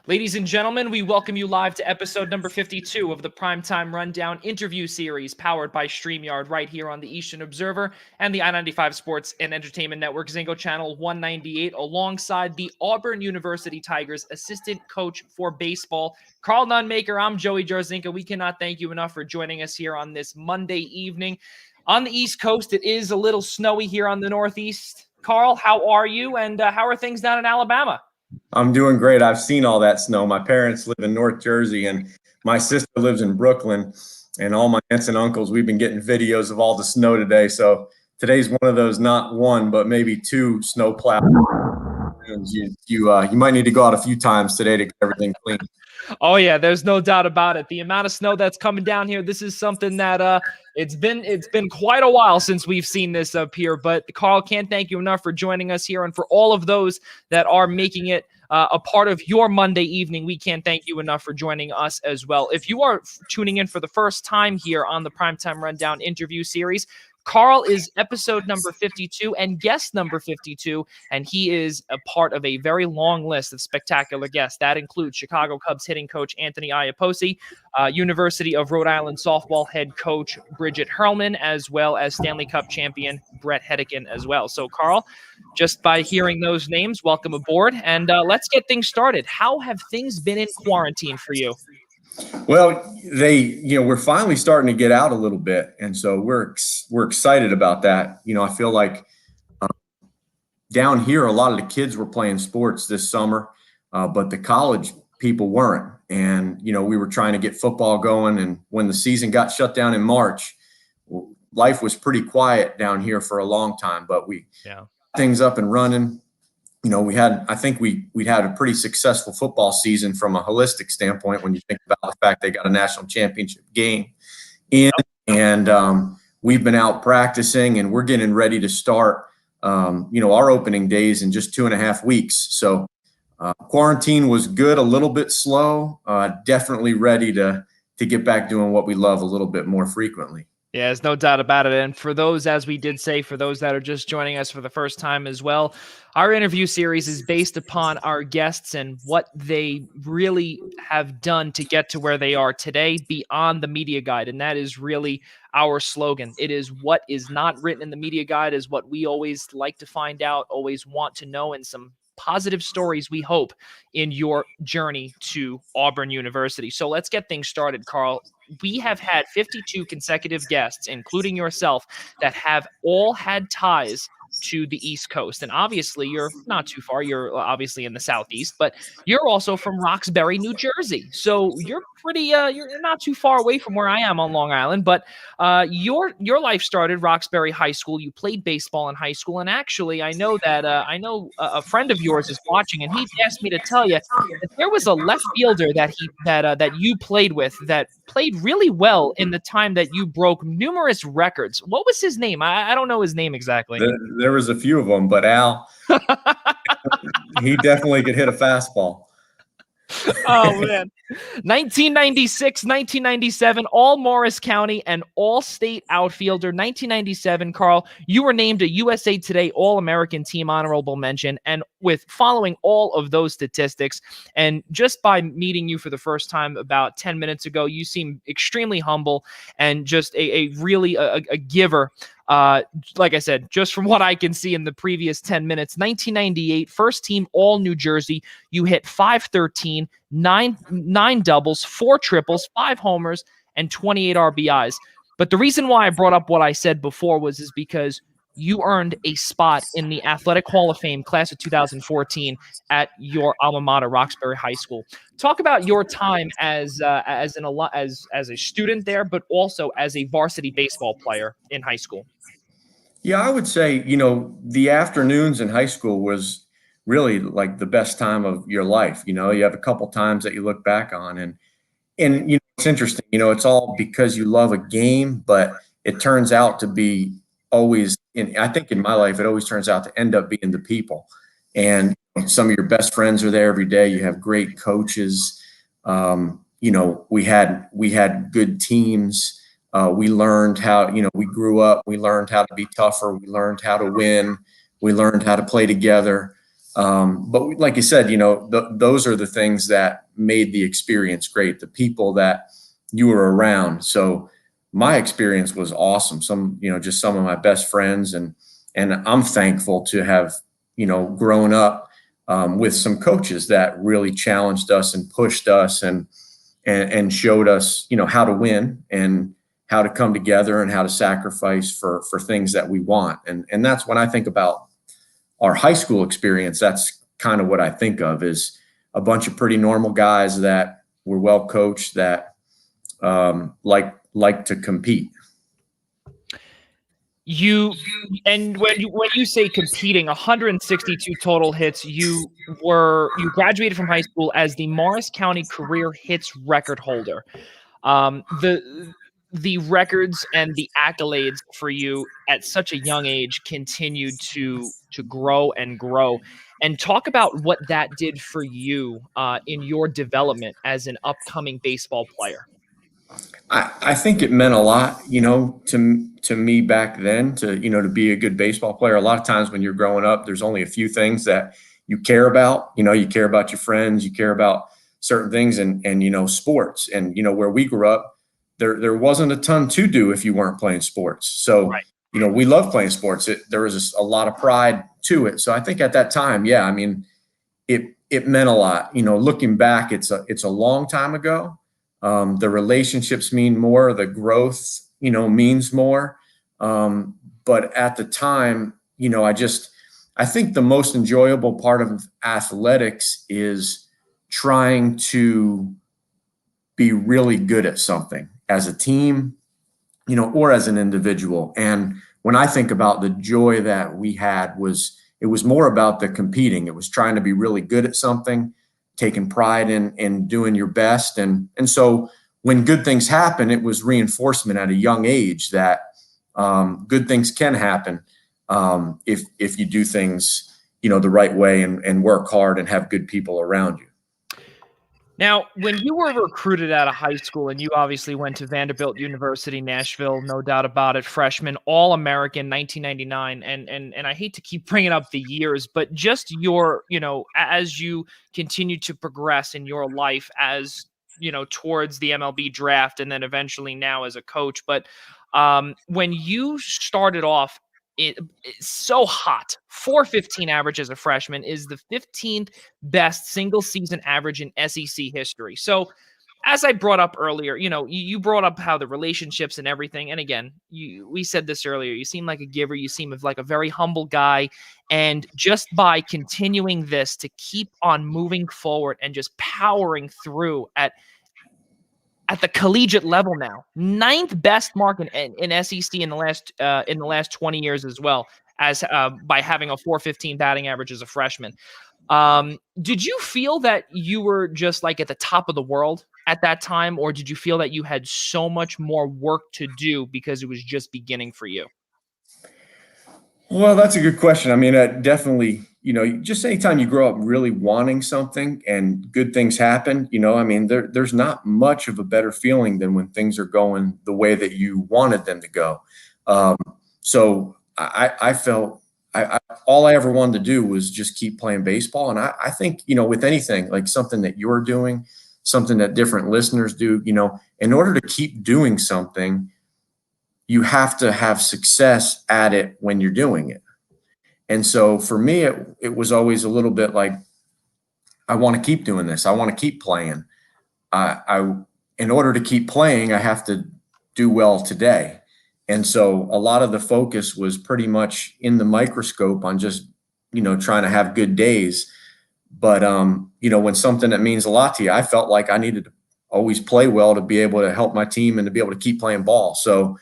Ladies and gentlemen, we welcome you live to episode number 52 of the Primetime Rundown interview series powered by StreamYard right here on the Eastern Observer and the I-95 Sports and Entertainment Network Zingo Channel 198 alongside the Auburn University Tigers assistant coach for baseball, Karl Nonemaker. I'm Joey Jarzynka. We cannot thank you enough for joining us here on this Monday evening. On the East Coast, it is a little snowy here on the Northeast. Karl, how are you, and how are things down in Alabama? I'm doing great. I've seen all that snow. My parents live in North Jersey, and my sister lives in Brooklyn. And all my aunts and uncles, we've been getting videos of all the snow today. So today's one of those, not one, but maybe two snow plows. You might need to go out a few times today to get everything clean. Oh yeah, there's no doubt about it. The amount of snow that's coming down here, this is something that it's been quite a while since we've seen this up here. But Karl, can't thank you enough for joining us here, and for all of those that are making it a part of your Monday evening. We can't thank you enough for joining us as well. If you are tuning in for the first time here on the Primetime Rundown interview series, Karl is episode number 52 and guest number 52, and he is a part of a very long list of spectacular guests. That includes Chicago Cubs hitting coach Anthony Iapoce, University of Rhode Island softball head coach Bridget Hurlman, as well as Stanley Cup champion Brett Hedican as well. So, Karl, just by hearing those names, welcome aboard, and let's get things started. How have things been in quarantine for you? Well, we're finally starting to get out a little bit, and so we're excited about that. I feel like down here, a lot of the kids were playing sports this summer, but the college people weren't. And we were trying to get football going, and when the season got shut down in March, life was pretty quiet down here for a long time. But we got things up and running. I think we'd had a pretty successful football season from a holistic standpoint when you think about the fact they got a national championship game in, and we've been out practicing, and we're getting ready to start, our opening days in just 2.5 weeks. So quarantine was good, a little bit slow, definitely ready to get back doing what we love a little bit more frequently. Yeah, there's no doubt about it. And for those, as we did say, for those that are just joining us for the first time as well, our interview series is based upon our guests and what they really have done to get to where they are today beyond the media guide. And that is really our slogan. It is what is not written in the media guide is what we always like to find out, always want to know, and some positive stories, we hope, in your journey to Auburn University. So let's get things started, Karl. We have had 52 consecutive guests, including yourself, that have all had ties to the East Coast. And obviously, you're not too far. You're obviously in the Southeast, but you're also from Roxbury, New Jersey. So you're you're not too far away from where I am on Long Island. But your life started Roxbury High School. You played baseball in high school, and actually, I know that a friend of yours is watching, and he asked me to tell you that there was a left fielder that you played with that played really well in the time that you broke numerous records. What was his name? I don't know his name exactly. There was a few of them, but Al, he definitely could hit a fastball. Oh, man. 1996, 1997, all Morris County and all-state outfielder. 1997, Karl, you were named a USA Today All-American Team honorable mention. And with following all of those statistics, and just by meeting you for the first time about 10 minutes ago, you seem extremely humble and just really a giver. Like I said, just from what I can see in the previous 10 minutes, 1998, first team all New Jersey, you hit .513, nine doubles, 4 triples, 5 homers, and 28 RBIs. But the reason why I brought up what I said before is because you earned a spot in the Athletic Hall of Fame class of 2014 at your alma mater, Roxbury High School. Talk about your time as a student there, but also as a varsity baseball player in high school. Yeah, I would say, the afternoons in high school was really like the best time of your life. You have a couple times that you look back on, and it's interesting, it's all because you love a game, but it turns out to be always, I think in my life, it always turns out to end up being the people. And some of your best friends are there every day. You have great coaches. We had good teams. We learned how, we grew up, we learned how to be tougher. We learned how to win. We learned how to play together. But like you said, those are the things that made the experience great, the people that you were around. So my experience was awesome. Just some of my best friends, and I'm thankful to have, grown up with some coaches that really challenged us and pushed us and showed us, how to win and how to come together and how to sacrifice for things that we want. And that's when I think about our high school experience. That's kind of what I think of, is a bunch of pretty normal guys that were well coached, that like to compete. And when you say competing, 162 total hits, you graduated from high school as the Morris County career hits record holder. The records and the accolades for you at such a young age continued to grow and grow. And talk about what that did for you in your development as an upcoming baseball player. I think it meant a lot, to me back then, to be a good baseball player. A lot of times when you're growing up, there's only a few things that you care about. You care about your friends, you care about certain things, and sports. And where we grew up, there wasn't a ton to do if you weren't playing sports. So Right. we love playing sports. There was a lot of pride to it. So I think at that time, yeah, I mean, it meant a lot. Looking back, it's a long time ago. The relationships mean more, the growth, means more. But at the time, I think the most enjoyable part of athletics is trying to be really good at something as a team, or as an individual. And when I think about the joy that we had, it was more about the competing. It was trying to be really good at something, taking pride in doing your best. And so when good things happen, it was reinforcement at a young age that good things can happen if you do things, the right way and work hard and have good people around you. Now, when you were recruited out of high school, and you obviously went to Vanderbilt University, Nashville, no doubt about it, freshman, All-American, 1999, and I hate to keep bringing up the years, but just your, as you continue to progress in your life as, towards the MLB draft, and then eventually now as a coach, but when you started off, it's so hot. 415 average as a freshman is the 15th best single season average in SEC history. So, as I brought up earlier, you brought up how the relationships and everything. And again, we said this earlier. You seem like a giver. You seem like a very humble guy. And just by continuing this to keep on moving forward and just powering through at the collegiate level now, ninth best mark in SEC in the last 20 years, as well as by having a 415 batting average as a freshman. Did you feel that you were just like at the top of the world at that time, or did you feel that you had so much more work to do because it was just beginning for you? Well, that's a good question. I mean, definitely, just anytime you grow up really wanting something and good things happen, I mean, there's not much of a better feeling than when things are going the way that you wanted them to go. So I felt all I ever wanted to do was just keep playing baseball. And I think, with anything, like something that you're doing, something that different listeners do, in order to keep doing something, you have to have success at it when you're doing it. And so for me, it was always a little bit like, I want to keep doing this. I want to keep playing. In order to keep playing, I have to do well today. And so a lot of the focus was pretty much in the microscope on just, trying to have good days. But, when something that means a lot to you, I felt like I needed to always play well to be able to help my team and to be able to keep playing ball. So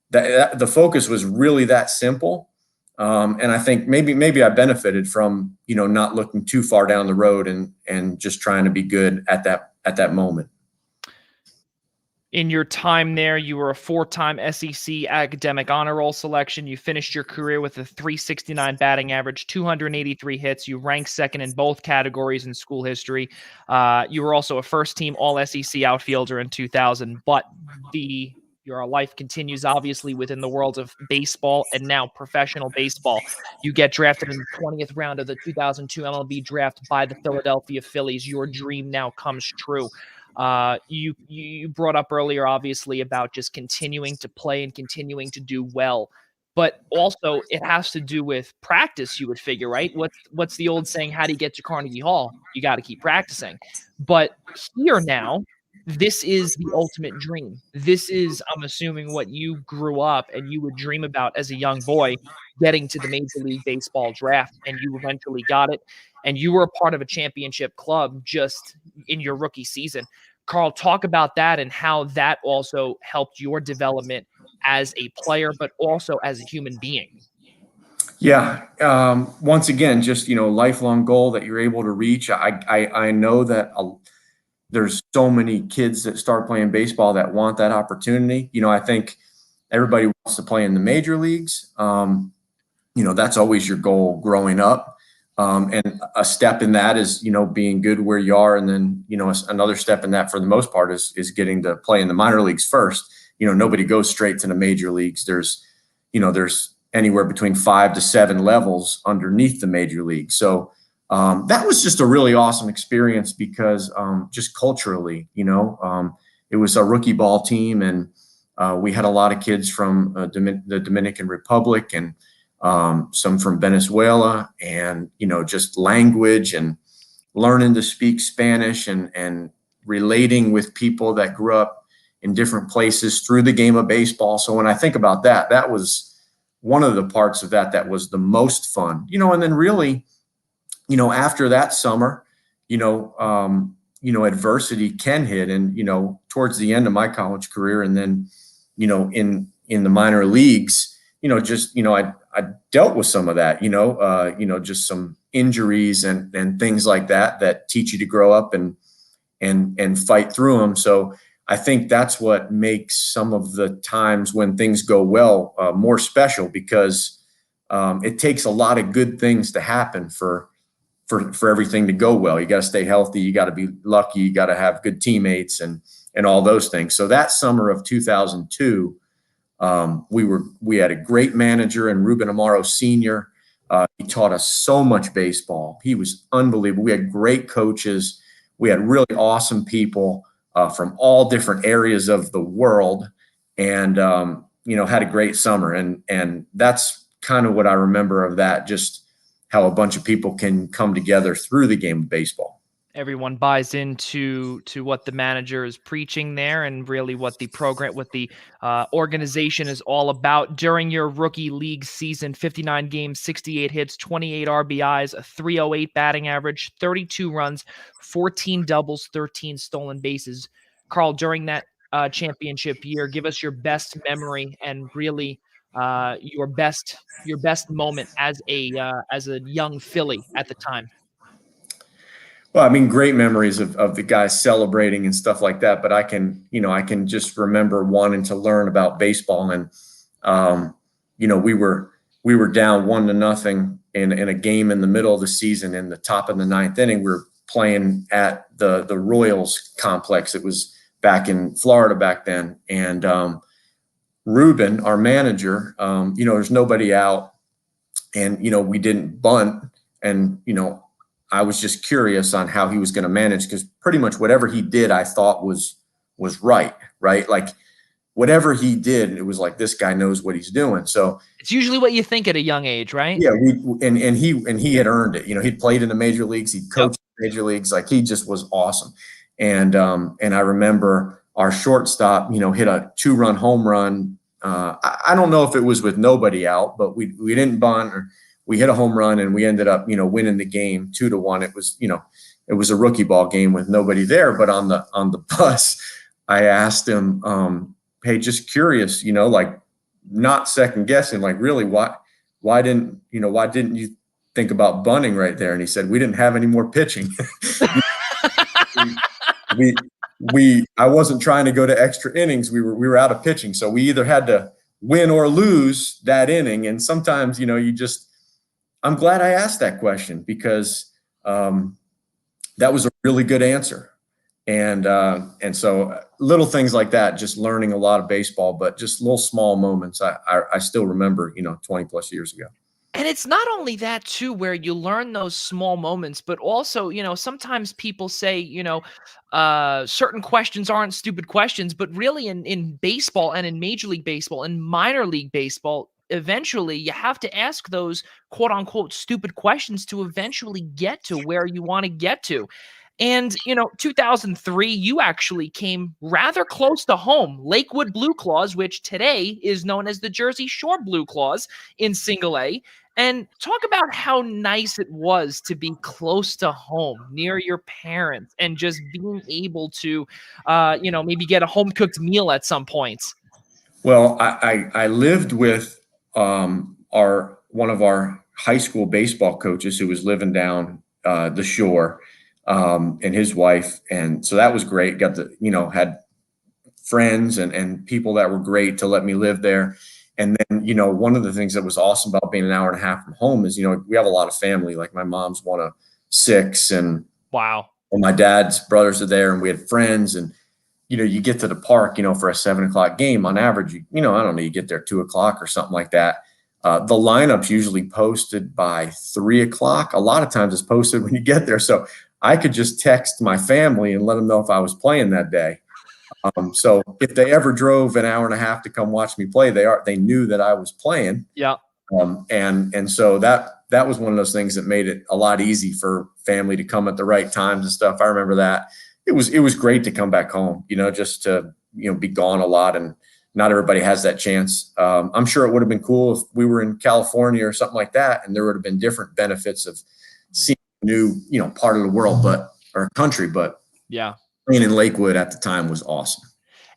the focus was really that simple. And I think maybe I benefited from, not looking too far down the road and just trying to be good at that moment. In your time there, you were a 4-time SEC academic honor roll selection. You finished your career with a 369 batting average, 283 hits. You ranked second in both categories in school history. You were also a first-team All-SEC outfielder in 2000. But the your life continues obviously within the world of baseball and now professional baseball. You get drafted in the 20th round of the 2002 MLB draft by the Philadelphia Phillies. Your dream now comes true. You brought up earlier, obviously, about just continuing to play and continuing to do well, but also it has to do with practice. You would figure, right? What's the old saying? How do you get to Carnegie Hall? You got to keep practicing. But here now, this is the ultimate dream. This is, I'm assuming, what you grew up and you would dream about as a young boy, getting to the Major League Baseball draft, and you eventually got it. And you were a part of a championship club just in your rookie season. Karl, talk about that and how that also helped your development as a player, but also as a human being. Yeah. Once again, just, lifelong goal that you're able to reach. I know that there's so many kids that start playing baseball that want that opportunity. I think everybody wants to play in the major leagues. That's always your goal growing up. And a step in that is, being good where you are. And then, another step in that for the most part is getting to play in the minor leagues first. Nobody goes straight to the major leagues. There's anywhere between 5 to 7 levels underneath the major league. So that was just a really awesome experience because just culturally, it was a rookie ball team, and we had a lot of kids from the Dominican Republic and some from Venezuela, and just language and learning to speak Spanish and relating with people that grew up in different places through the game of baseball. So when I think about that, that was one of the parts of that was the most fun, and then really, after that summer, adversity can hit. And, towards the end of my college career, and then, in the minor leagues, I dealt with some of that, just some injuries and things like that teach you to grow up and fight through them. So I think that's what makes some of the times when things go well more special, because it takes a lot of good things to happen for everything to go well. You got to stay healthy. You got to be lucky. You got to have good teammates and all those things. So that summer of 2002, we had a great manager in Ruben Amaro Sr. He taught us so much baseball. He was unbelievable. We had great coaches. We had really awesome people from all different areas of the world, and had a great summer. And that's kind of what I remember of that, just how a bunch of people can come together through the game of baseball. Everyone buys into what the manager is preaching there, and really what the program, what the organization is all about. During your rookie league season, 59 games, 68 hits, 28 RBIs, a 308 batting average, 32 runs, 14 doubles, 13 stolen bases. Karl, during that championship year, give us your best memory and really your best moment as a young Philly at the time. Well, I mean, great memories of the guys celebrating and stuff like that. But I can just remember wanting to learn about baseball. And, we were down 1-0 in a game in the middle of the season. In the top of the 9th inning, we were playing at the Royals complex. It was back in Florida back then. And Ruben, our manager, there's nobody out, and, we didn't bunt. And, I was just curious on how he was going to manage, because pretty much whatever he did, I thought was right. Like whatever he did, it was like, this guy knows what he's doing. So it's usually what you think at a young age, right? Yeah. He had earned it. He'd played in the major leagues. He'd coached in the major leagues. Like, he just was awesome. And I remember our shortstop, hit a 2-run home run. I don't know if it was with nobody out, but we didn't bunt, or we hit a home run, and we ended up, winning the game 2-1. It was a rookie ball game with nobody there. But on the bus, I asked him, hey, just curious, like, not second guessing, like, really, why didn't you think about bunting right there? And he said, we didn't have any more pitching. I wasn't trying to go to extra innings. We were out of pitching. So we either had to win or lose that inning. And sometimes, I'm glad I asked that question, because that was a really good answer. And so little things like that, just learning a lot of baseball, but just little small moments. I still remember, 20 plus years ago. And it's not only that too, where you learn those small moments, but also, sometimes people say, certain questions aren't stupid questions, but really in baseball and in Major League Baseball and minor league baseball, eventually you have to ask those quote unquote stupid questions to eventually get to where you want to get to. And, 2003, you actually came rather close to home. Lakewood Blue Claws, which today is known as the Jersey Shore Blue Claws in Single A. And talk about how nice it was to be close to home, near your parents, and just being able to, maybe get a home cooked meal at some points. Well, I lived with our one of our high school baseball coaches who was living down the shore, and his wife, and so that was great. Got to had friends and people that were great to let me live there. And then one of the things that was awesome about being an hour and a half from home is we have a lot of family. Like my mom's one of six, and Wow. my dad's brothers are there, and we had friends. And you get to the park, for a 7 o'clock game on average, I don't know, you get there 2 o'clock or something like that. The lineup's usually posted by 3 o'clock. A lot of times it's posted when you get there. So I could just text my family and let them know if I was playing that day. So if they ever drove an hour and a half to come watch me play, they knew that I was playing. Yeah. And so that was one of those things that made it a lot easy for family to come at the right times and stuff. I remember that. It was great to come back home, just to, be gone a lot, and not everybody has that chance. I'm sure it would have been cool if we were in California or something like that, and there would have been different benefits of seeing a new, part of the world, or country, but yeah, playing in Lakewood at the time was awesome.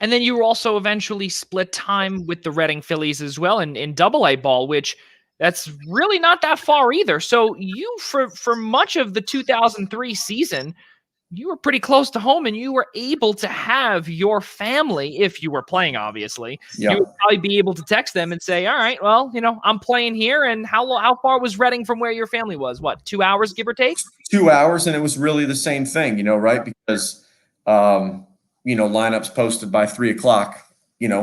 And then you were also eventually split time with the Reading Phillies as well in Double-A ball, which that's really not that far either. So you, for much of the 2003 season, you were pretty close to home, and you were able to have your family, if you were playing, obviously, Yeah. you would probably be able to text them and say, all right, well, I'm playing here. And how far was Reading from where your family was? What, 2 hours, give or take? 2 hours. And it was really the same thing, right? Because, lineups posted by 3 o'clock,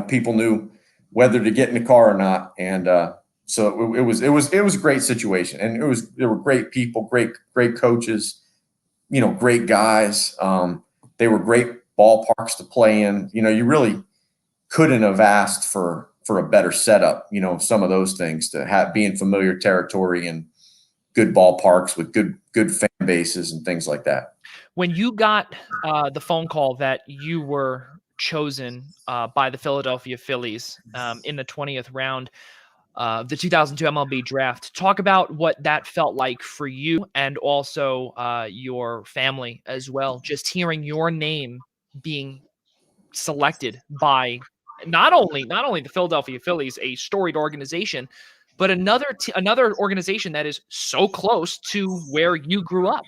people knew whether to get in the car or not. And, so it was a great situation, and there were great people, great coaches, great guys. They were great ballparks to play in. You really couldn't have asked for a better setup. Some of those things, to be in familiar territory and good ballparks with good fan bases and things like that. When you got the phone call that you were chosen by the Philadelphia Phillies in the 20th round of the 2002 MLB draft, talk about what that felt like for you, and also your family as well. Just hearing your name being selected by not only the Philadelphia Phillies, a storied organization, but another organization that is so close to where you grew up.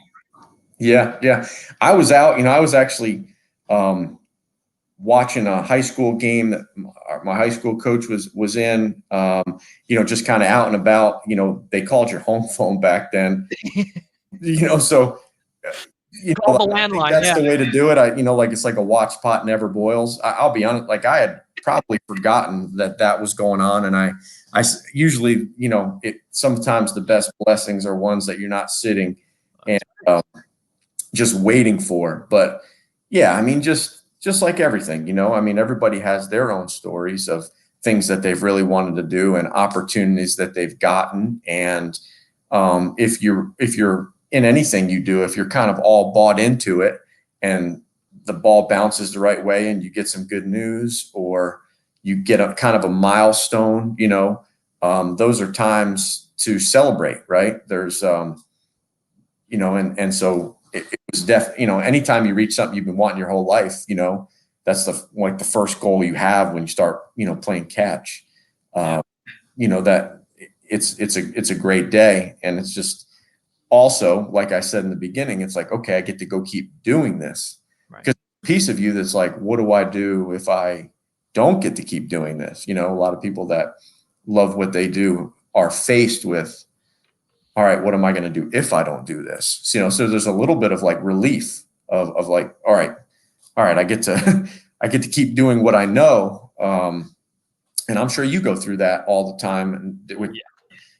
Yeah. I was out, I was actually watching a high school game that my high school coach was in, just kind of out and about. They called your home phone back then, so Call the landline. That's the way to do it. It's like a watch pot never boils. I'll be honest, like I had probably forgotten that was going on. And I usually, sometimes the best blessings are ones that you're not sitting and just waiting for. But yeah, just like everything, everybody has their own stories of things that they've really wanted to do and opportunities that they've gotten. And if you're in anything you do, if you're kind of all bought into it and the ball bounces the right way and you get some good news, or you get a kind of a milestone, those are times to celebrate, right? There's, and so it was anytime you reach something you've been wanting your whole life, that's the first goal you have when you start, playing catch, that it's a great day. And it's just, also, like I said in the beginning, it's like, okay, I get to go keep doing this. Because a piece of you that's like, what do I do if I don't get to keep doing this? A lot of people that love what they do are faced with, all right, what am I going to do if I don't do this? So there's a little bit of like relief of like, all right, all right, I get to I get to keep doing what I know. And I'm sure you go through that all the time, and with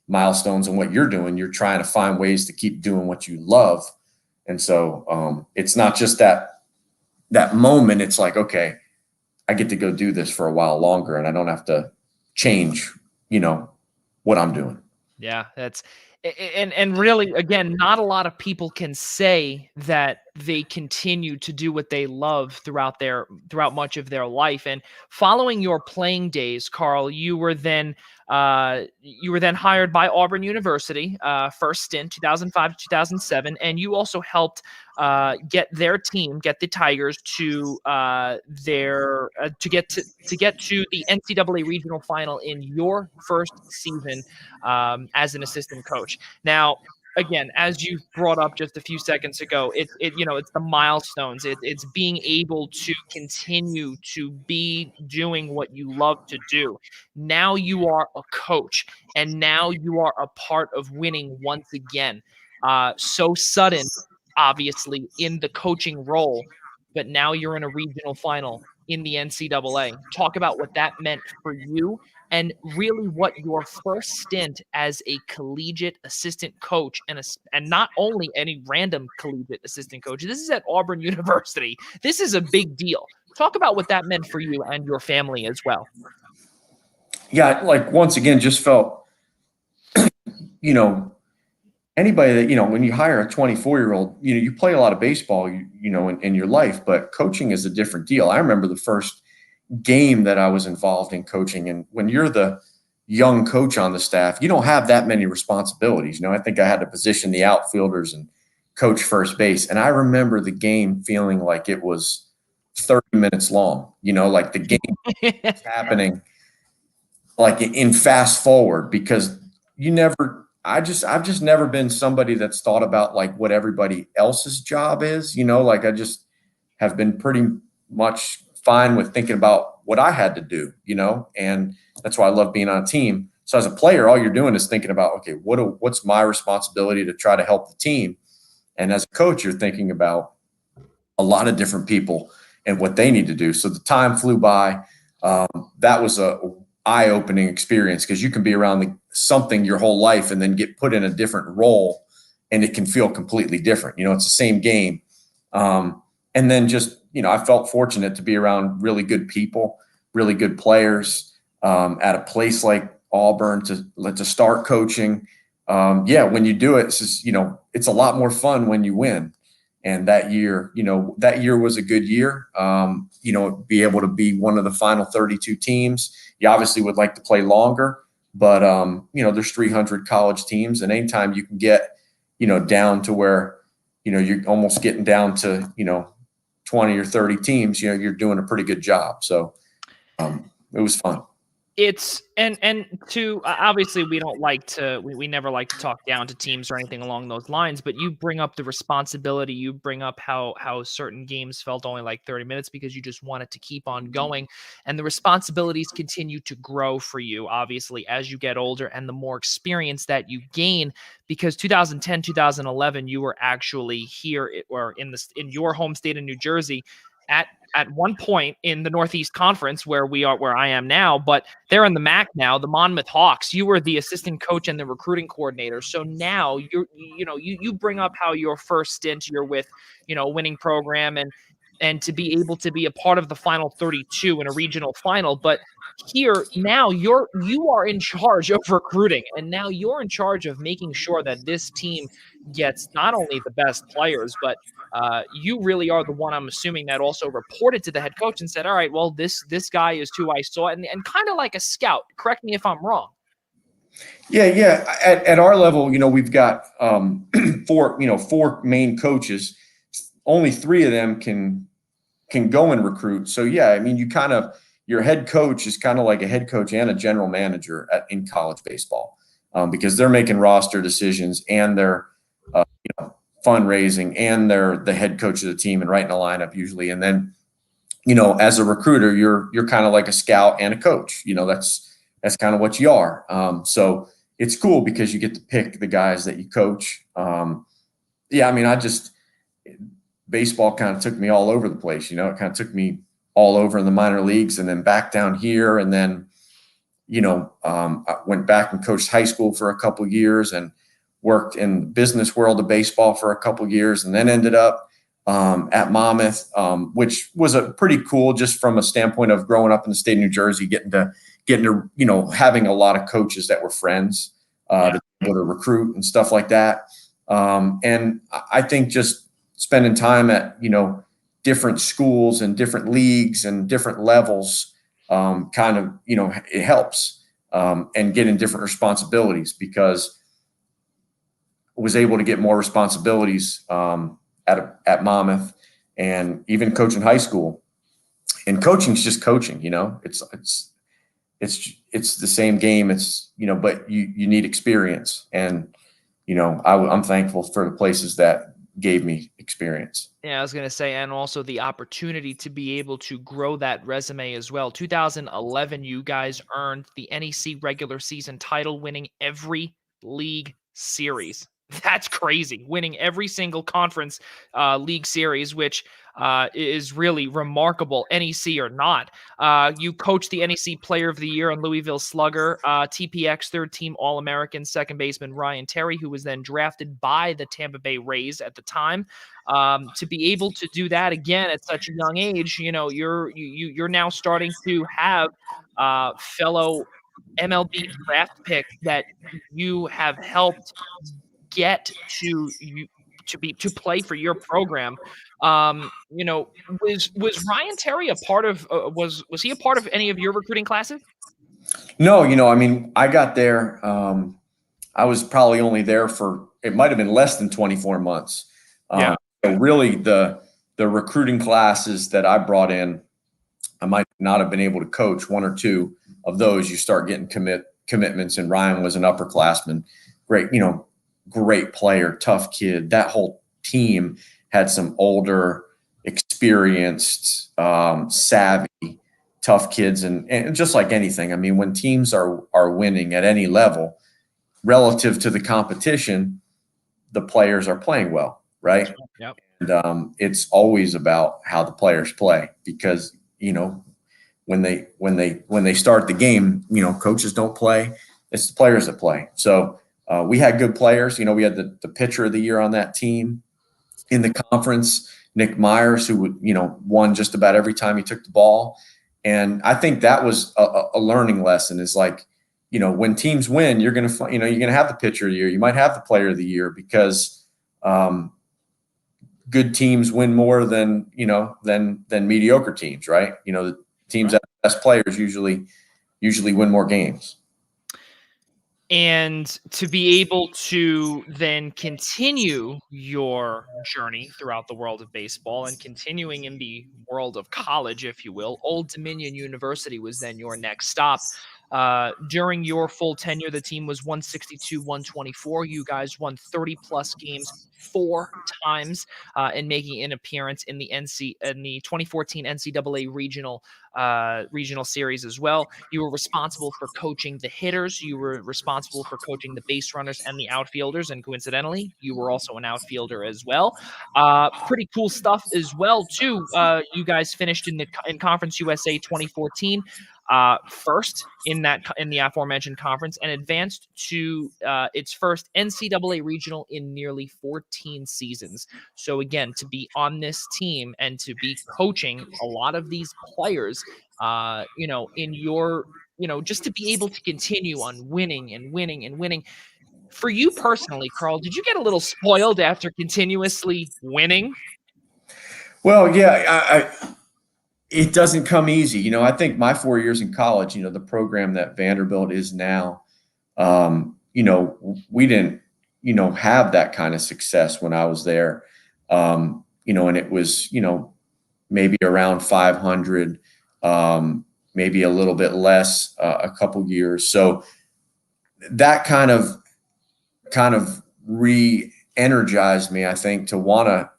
milestones and what you're doing, you're trying to find ways to keep doing what you love. And so it's not just that moment. It's like, okay, I get to go do this for a while longer, and I don't have to change, what I'm doing. Yeah, that's and really, again, not a lot of people can say that they continue to do what they love throughout much of their life. And following your playing days, Karl, you were then hired by Auburn University, first stint 2005 to 2007, and you also helped get the Tigers to get to the NCAA regional final in your first season as an assistant coach. Now, again, as you brought up just a few seconds ago, it's the milestones. It's being able to continue to be doing what you love to do. Now you are a coach, and now you are a part of winning once again. So sudden, obviously, in the coaching role, but now you're in a regional final in the NCAA. Talk about what that meant for you, and really what your first stint as a collegiate assistant coach, and not only any random collegiate assistant coach. This is at Auburn University. This is a big deal. Talk about what that meant for you and your family as well. Yeah, like once again, just felt, anybody that, when you hire a 24-year-old, you play a lot of baseball, in your life, but coaching is a different deal. I remember the first game that I was involved in coaching. And when you're the young coach on the staff, you don't have that many responsibilities. I think I had to position the outfielders and coach first base. And I remember the game feeling like it was 30 minutes long, like the game was happening like in fast forward, because I've just never been somebody that's thought about like what everybody else's job is, like I just have been pretty much fine with thinking about what I had to do, and that's why I love being on a team. So as a player, all you're doing is thinking about, okay, what's my responsibility to try to help the team? And as a coach, you're thinking about a lot of different people and what they need to do. So the time flew by. That was a eye-opening experience, because you can be around something your whole life and then get put in a different role, and it can feel completely different. It's the same game. And then just, I felt fortunate to be around really good people, really good players, at a place like Auburn to start coaching. When you do it, it's just, it's a lot more fun when you win. And that year was a good year. Be able to be one of the final 32 teams. You obviously would like to play longer, but there's 300 college teams, and anytime you can get, down to where, you're almost getting down to, 20 or 30 teams, you're doing a pretty good job. So it was fun. It's and to obviously we never like to talk down to teams or anything along those lines, but you bring up the responsibility, you bring up how certain games felt only like 30 minutes because you just wanted to keep on going, and the responsibilities continue to grow for you, obviously, as you get older and the more experience that you gain, because 2010 2011 you were actually here or in your home state of New Jersey at one point in the Northeast Conference where I am now, but they're in the MAC now, the Monmouth Hawks. You were the assistant coach and the recruiting coordinator. So now you bring up how your first stint you're with, a winning program, and to be able to be a part of the final 32 in a regional final. But here now you are in charge of recruiting, and now you're in charge of making sure that this team gets not only the best players, but you really are the one, I'm assuming, that also reported to the head coach and said, all right, well, this guy is who I saw, and kind of like a scout. Correct me if I'm wrong. Yeah. At our level, we've got four main coaches. Only three of them can go and recruit. So yeah, I mean, your head coach is kind of like a head coach and a general manager in college baseball, because they're making roster decisions, and they're fundraising, and they're the head coach of the team and writing a lineup usually. And then, as a recruiter, you're kind of like a scout and a coach. That's kind of what you are. So it's cool because you get to pick the guys that you coach. I mean, baseball kind of took me all over the place. It kind of took me all over in the minor leagues and then back down here. And then, I went back and coached high school for a couple of years and worked in the business world of baseball for a couple of years, and then ended up at Monmouth, which was a pretty cool, just from a standpoint of growing up in the state of New Jersey, getting to having a lot of coaches that were friends to be able to recruit and stuff like that. And I think just spending time at, different schools and different leagues and different levels it helps, and getting different responsibilities, because I was able to get more responsibilities at Monmouth, and even coaching high school. And coaching is just coaching, it's the same game. But you need experience, and I'm thankful for the places that gave me experience. Yeah, I was going to say, and also the opportunity to be able to grow that resume as well. 2011, you guys earned the NEC regular season title, winning every league series. That's crazy. Winning every single conference league series, which is really remarkable, NEC or not. You coached the NEC Player of the Year on Louisville Slugger, TPX third-team All-American second baseman Ryan Terry, who was then drafted by the Tampa Bay Rays at the time. To be able to do that again at such a young age, you're now starting to have fellow MLB draft picks that you have helped get to play for your program. Was Ryan Terry a part of was he a part of any of your recruiting classes? No, I got there. I was probably only there for, it might have been less than 24 months. So really the recruiting classes that I brought in, I might not have been able to coach one or two of those. You start getting commitments, and Ryan was an upperclassman. Great player, tough kid. That whole team had some older, experienced, savvy, tough kids. And just like anything, when teams are winning at any level relative to the competition, the players are playing well, right? Yep. And it's always about how the players play, because, when they start the game, coaches don't play. It's the players that play. So we had good players. We had the pitcher of the year on that team in the conference, Nick Myers, who won just about every time he took the ball. And I think that was a learning lesson. Is like, when teams win, you're gonna have the pitcher of the year. You might have the player of the year, because good teams win more than mediocre teams, right? The teams that have the best players usually win more games. And to be able to then continue your journey throughout the world of baseball and continuing in the world of college, if you will, Old Dominion University was then your next stop. During your full tenure, the team was 162-124. You guys won 30-plus games 4 times, and making an appearance in the 2014 NCAA regional series as well. You were responsible for coaching the hitters. You were responsible for coaching the base runners and the outfielders. And coincidentally, you were also an outfielder as well. Pretty cool stuff as well, too. You guys finished in Conference USA 2014. First in the aforementioned conference, and advanced to its first NCAA regional in nearly 14 seasons. So again, to be on this team and to be coaching a lot of these players, in your, just to be able to continue on winning and winning and winning. For you personally, Karl, did you get a little spoiled after continuously winning? Well, yeah, it doesn't come easy. I think my 4 years in college, the program that Vanderbilt is now, we didn't, have that kind of success when I was there. And it was, maybe around 500, maybe a little bit less, a couple years. So that kind of re-energized me, I think, to want to,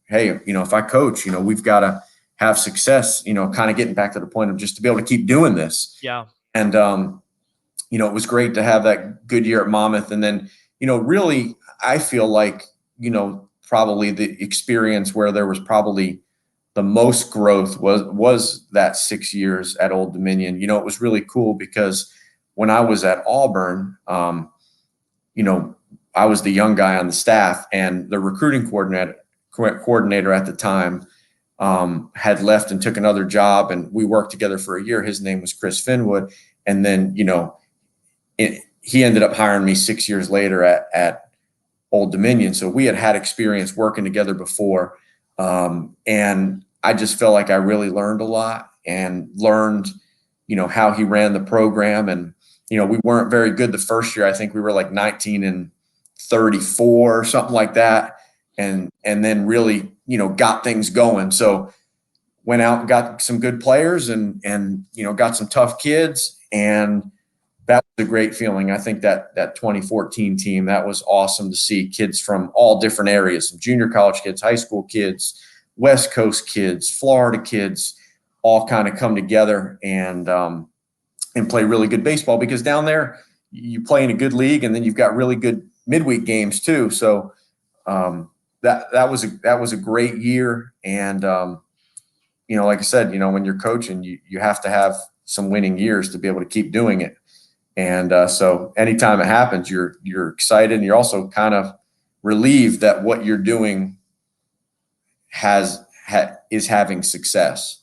hey, if I coach, we've got to have success, kind of getting back to the point of just to be able to keep doing this. Yeah. And, it was great to have that good year at Monmouth. And then, really, I feel like, probably the experience where there was probably the most growth was that 6 years at Old Dominion. You know, it was really cool because when I was at Auburn, you know, I was the young guy on the staff, and the recruiting coordinator at the time had left and took another job, and we worked together for a year. His name was Chris Finwood. And then, you know, he ended up hiring me 6 years later at Old Dominion. So we had experience working together before. And I just felt like I really learned a lot and learned, you know, how he ran the program. And, you know, we weren't very good the first year. I think we were like 19-34 or something like that. And then really, you know, got things going. So went out and got some good players and, you know, got some tough kids. And that was a great feeling. I think that 2014 team, that was awesome to see kids from all different areas, some junior college kids, high school kids, West Coast kids, Florida kids, all kind of come together and play really good baseball, because down there you play in a good league and then you've got really good midweek games too. So that was a great year. And you know, like I said, you know, when you're coaching, you have to have some winning years to be able to keep doing it. And so anytime it happens, you're excited, and you're also kind of relieved that what you're doing is having success.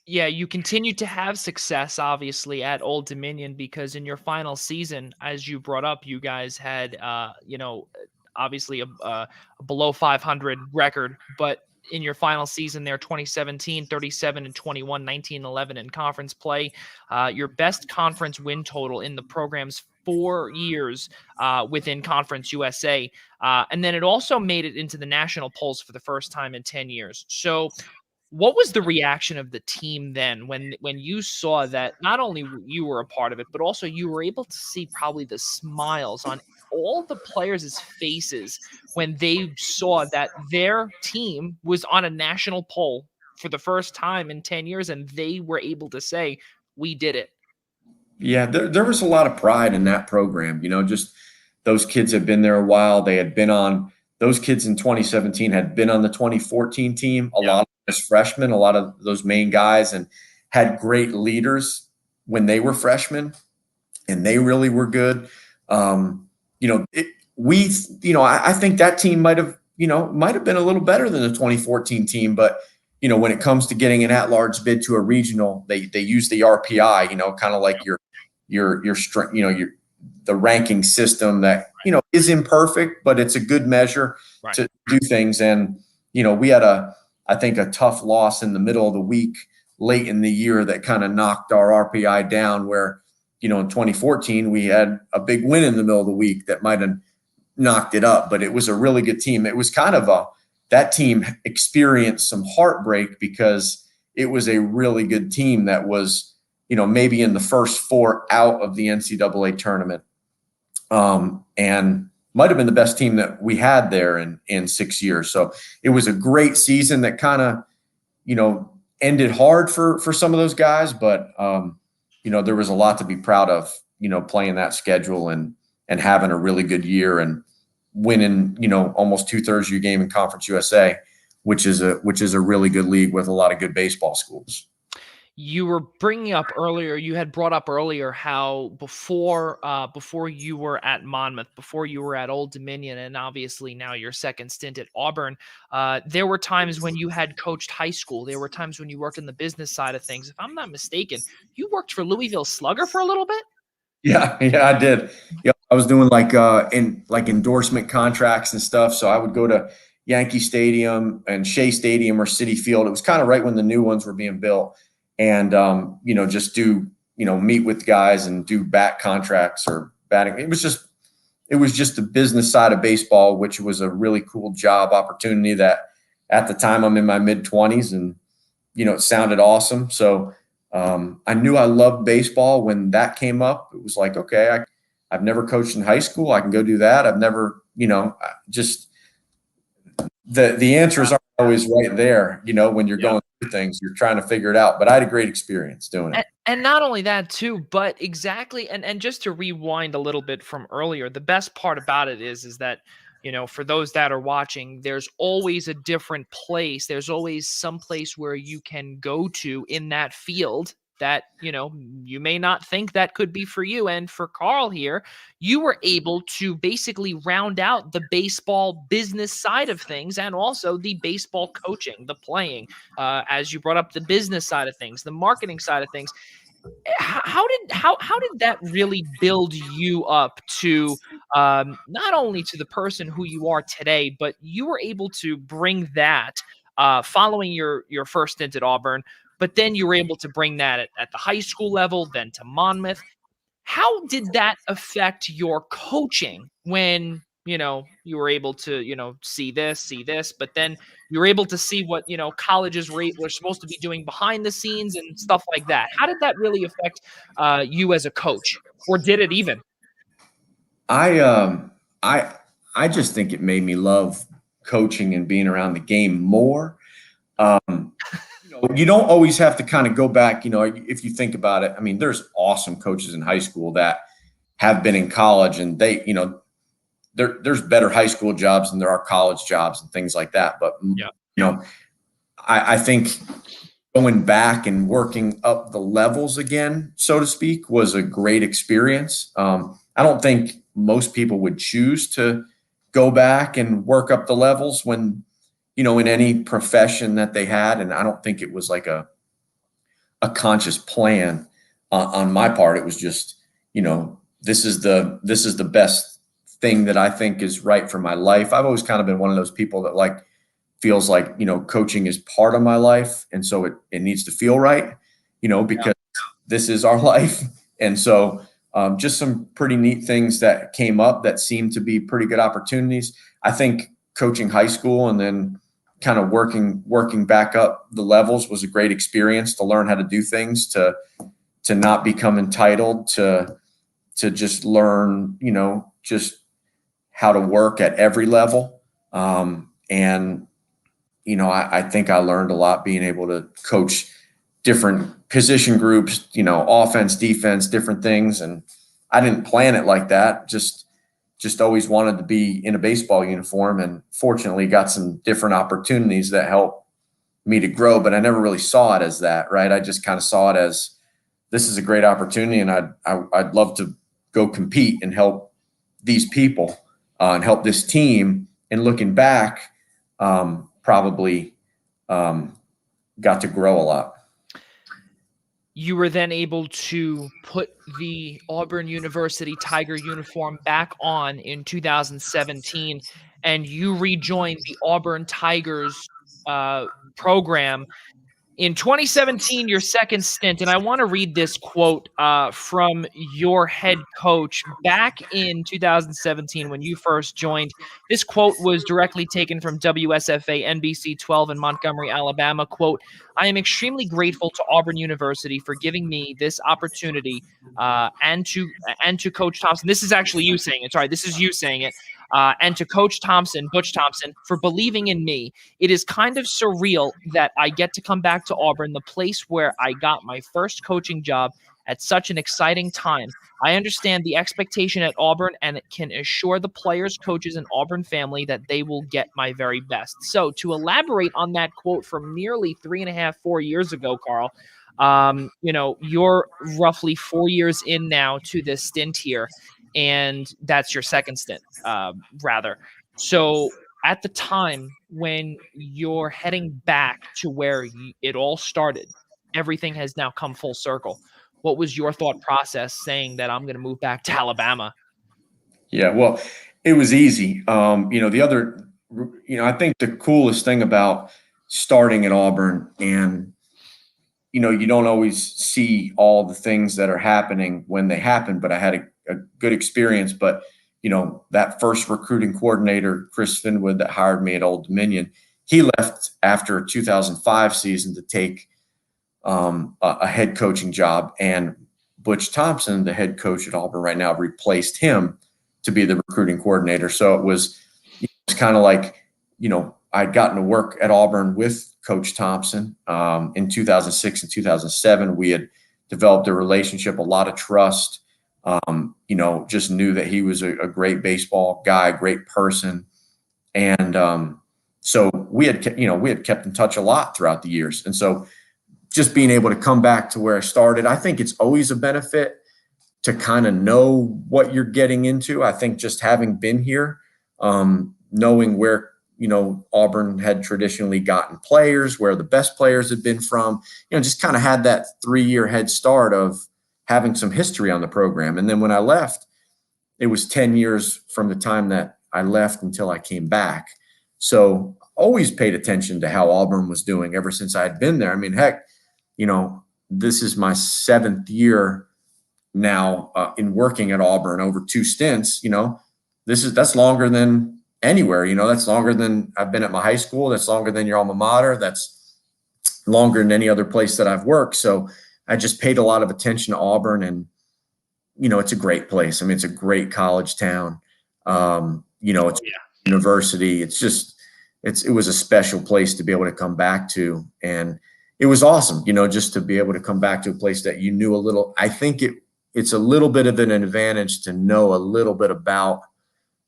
You continue to have success, obviously, at Old Dominion, because in your final season, as you brought up, you guys had, you know, obviously a below 500 record, but in your final season there, 2017, 37-21, 19-11 in conference play, your best conference win total in the program's 4 years within Conference USA. And then it also made it into the national polls for the first time in 10 years. So what was the reaction of the team then when you saw that not only you were a part of it, but also you were able to see probably the smiles on all the players' faces when they saw that their team was on a national poll for the first time in 10 years and they were able to say, we did it? Yeah, there was a lot of pride in that program. You know, just those kids had been there a while. They had been on those kids in 2017 had been on the 2014 team. A lot of as freshmen, a lot of those main guys, and had great leaders when they were freshmen, and they really were good. You know, I think that team might have been a little better than the 2014 team, but you know, when it comes to getting an at-large bid to a regional, they use the RPI, you know, kind of like the ranking system that, you know, is imperfect, but it's a good measure to do things. And, you know, we had I think a tough loss in the middle of the week late in the year that kind of knocked our RPI down, where, you know, in 2014, we had a big win in the middle of the week that might have knocked it up, but it was a really good team. It was kind of that team experienced some heartbreak because it was a really good team that was, you know, maybe in the first 4 out of the NCAA tournament. And might have been the best team that we had there in 6 years. So it was a great season that kind of, you know, ended hard for some of those guys, but you know, there was a lot to be proud of, you know, playing that schedule and having a really good year and winning, you know, almost 2/3 of your game in Conference USA, which is a really good league with a lot of good baseball schools. You were bringing up earlier, you had brought up earlier how before you were at Monmouth, before you were at Old Dominion, and obviously now your second stint at Auburn, there were times when you had coached high school. There were times when you worked in the business side of things. If I'm not mistaken, you worked for Louisville Slugger for a little bit? Yeah, I did. Yeah, I was doing like endorsement contracts and stuff. So I would go to Yankee Stadium and Shea Stadium or Citi Field. It was kind of right when the new ones were being built. And, you know, just do, you know, meet with guys and do bat contracts or batting. It was just the business side of baseball, which was a really cool job opportunity that at the time I'm in my mid-20s and, you know, it sounded awesome. So I knew I loved baseball when that came up. It was like, okay, I've never coached in high school. I can go do that. I've never, you know, just the answers aren't always right there, you know, when you're going through things, you're trying to figure it out. But I had a great experience doing it. And not only that too, but exactly, and just to rewind a little bit from earlier, the best part about it is that, for those that are watching, there's always a different place. There's always some place where you can go to in that field that, you may not think that could be for you. And for Karl here, you were able to basically round out the baseball business side of things and also the baseball coaching, the playing, as you brought up the business side of things, the marketing side of things. How did that really build you up to not only to the person who you are today, but you were able to bring that following your first stint at Auburn, but then you were able to bring that at the high school level, then to Monmouth. How did that affect your coaching when, you were able to, see this, but then you were able to see what, colleges were supposed to be doing behind the scenes and stuff like that? How did that really affect you as a coach, or did it even? I um I I just think it made me love coaching and being around the game more. You don't always have to kind of go back, if you think about it. I mean, there's awesome coaches in high school that have been in college, and there's better high school jobs than there are college jobs and things like that. But Yeah. I think going back and working up the levels again, so to speak, was a great experience. I don't think most people would choose to go back and work up the levels when, in any profession that they had. And I don't think it was like a conscious plan on my part. It was just, this is the best thing that I think is right for my life. I've always kind of been one of those people that feels like, coaching is part of my life. And so it needs to feel right, because this is our life. And so just some pretty neat things that came up that seemed to be pretty good opportunities. I think coaching high school and then kind of working back up the levels was a great experience to learn how to do things, to not become entitled, to just learn, just how to work at every level. And I think I learned a lot being able to coach different position groups, offense, defense, different things. And I didn't plan it like that. Just always wanted to be in a baseball uniform, and fortunately got some different opportunities that helped me to grow. But I never really saw it as that, right? I just kind of saw it as, this is a great opportunity, and I'd love to go compete and help these people and help this team. And looking back, probably got to grow a lot. You were then able to put the Auburn University Tiger uniform back on in 2017, and you rejoined the Auburn Tigers program in 2017, your second stint. And I want to read this quote from your head coach back in 2017 when you first joined. This quote was directly taken from WSFA NBC 12 in Montgomery, Alabama. Quote, "I am extremely grateful to Auburn University for giving me this opportunity and to Coach Thompson." This is actually you saying it. Sorry, this is you saying it. And to Coach Thompson, Butch Thompson, for believing in me. It is kind of surreal that I get to come back to Auburn, the place where I got my first coaching job at such an exciting time. I understand the expectation at Auburn and can assure the players, coaches, and Auburn family that they will get my very best. So to elaborate on that quote from nearly 3.5, 4 years ago, Karl, you're roughly 4 years in now to this stint here, and that's your second stint, rather. So at the time when you're heading back to where it all started, everything has now come full circle. What was your thought process saying that I'm going to move back to Alabama? Yeah, well, it was easy. I think the coolest thing about starting at Auburn, and you don't always see all the things that are happening when they happen, but I had a good experience. But that first recruiting coordinator, Chris Finwood, that hired me at Old Dominion, he left after a 2005 season to take a head coaching job, and Butch Thompson, the head coach at Auburn right now, replaced him to be the recruiting coordinator. So it was kind of like, I'd gotten to work at Auburn with Coach Thompson in 2006 and 2007. We had developed a relationship, a lot of trust. Just knew that he was a great baseball guy, great person. And so we had kept in touch a lot throughout the years. And so just being able to come back to where I started, I think it's always a benefit to kind of know what you're getting into. I think just having been here, knowing where, Auburn had traditionally gotten players, where the best players had been from, just kind of had that 3-year head start of having some history on the program. And then when I left, it was 10 years from the time that I left until I came back. So always paid attention to how Auburn was doing ever since I had been there. I mean, heck, this is my 7th year now in working at Auburn over 2 stints. That's longer than anywhere. That's longer than I've been at my high school. That's longer than your alma mater. That's longer than any other place that I've worked. So I just paid a lot of attention to Auburn, and it's a great place. I mean, it's a great college town. It's a university. It's just it was a special place to be able to come back to, and it was awesome. Just to be able to come back to a place that you knew a little. I think it's a little bit of an advantage to know a little bit about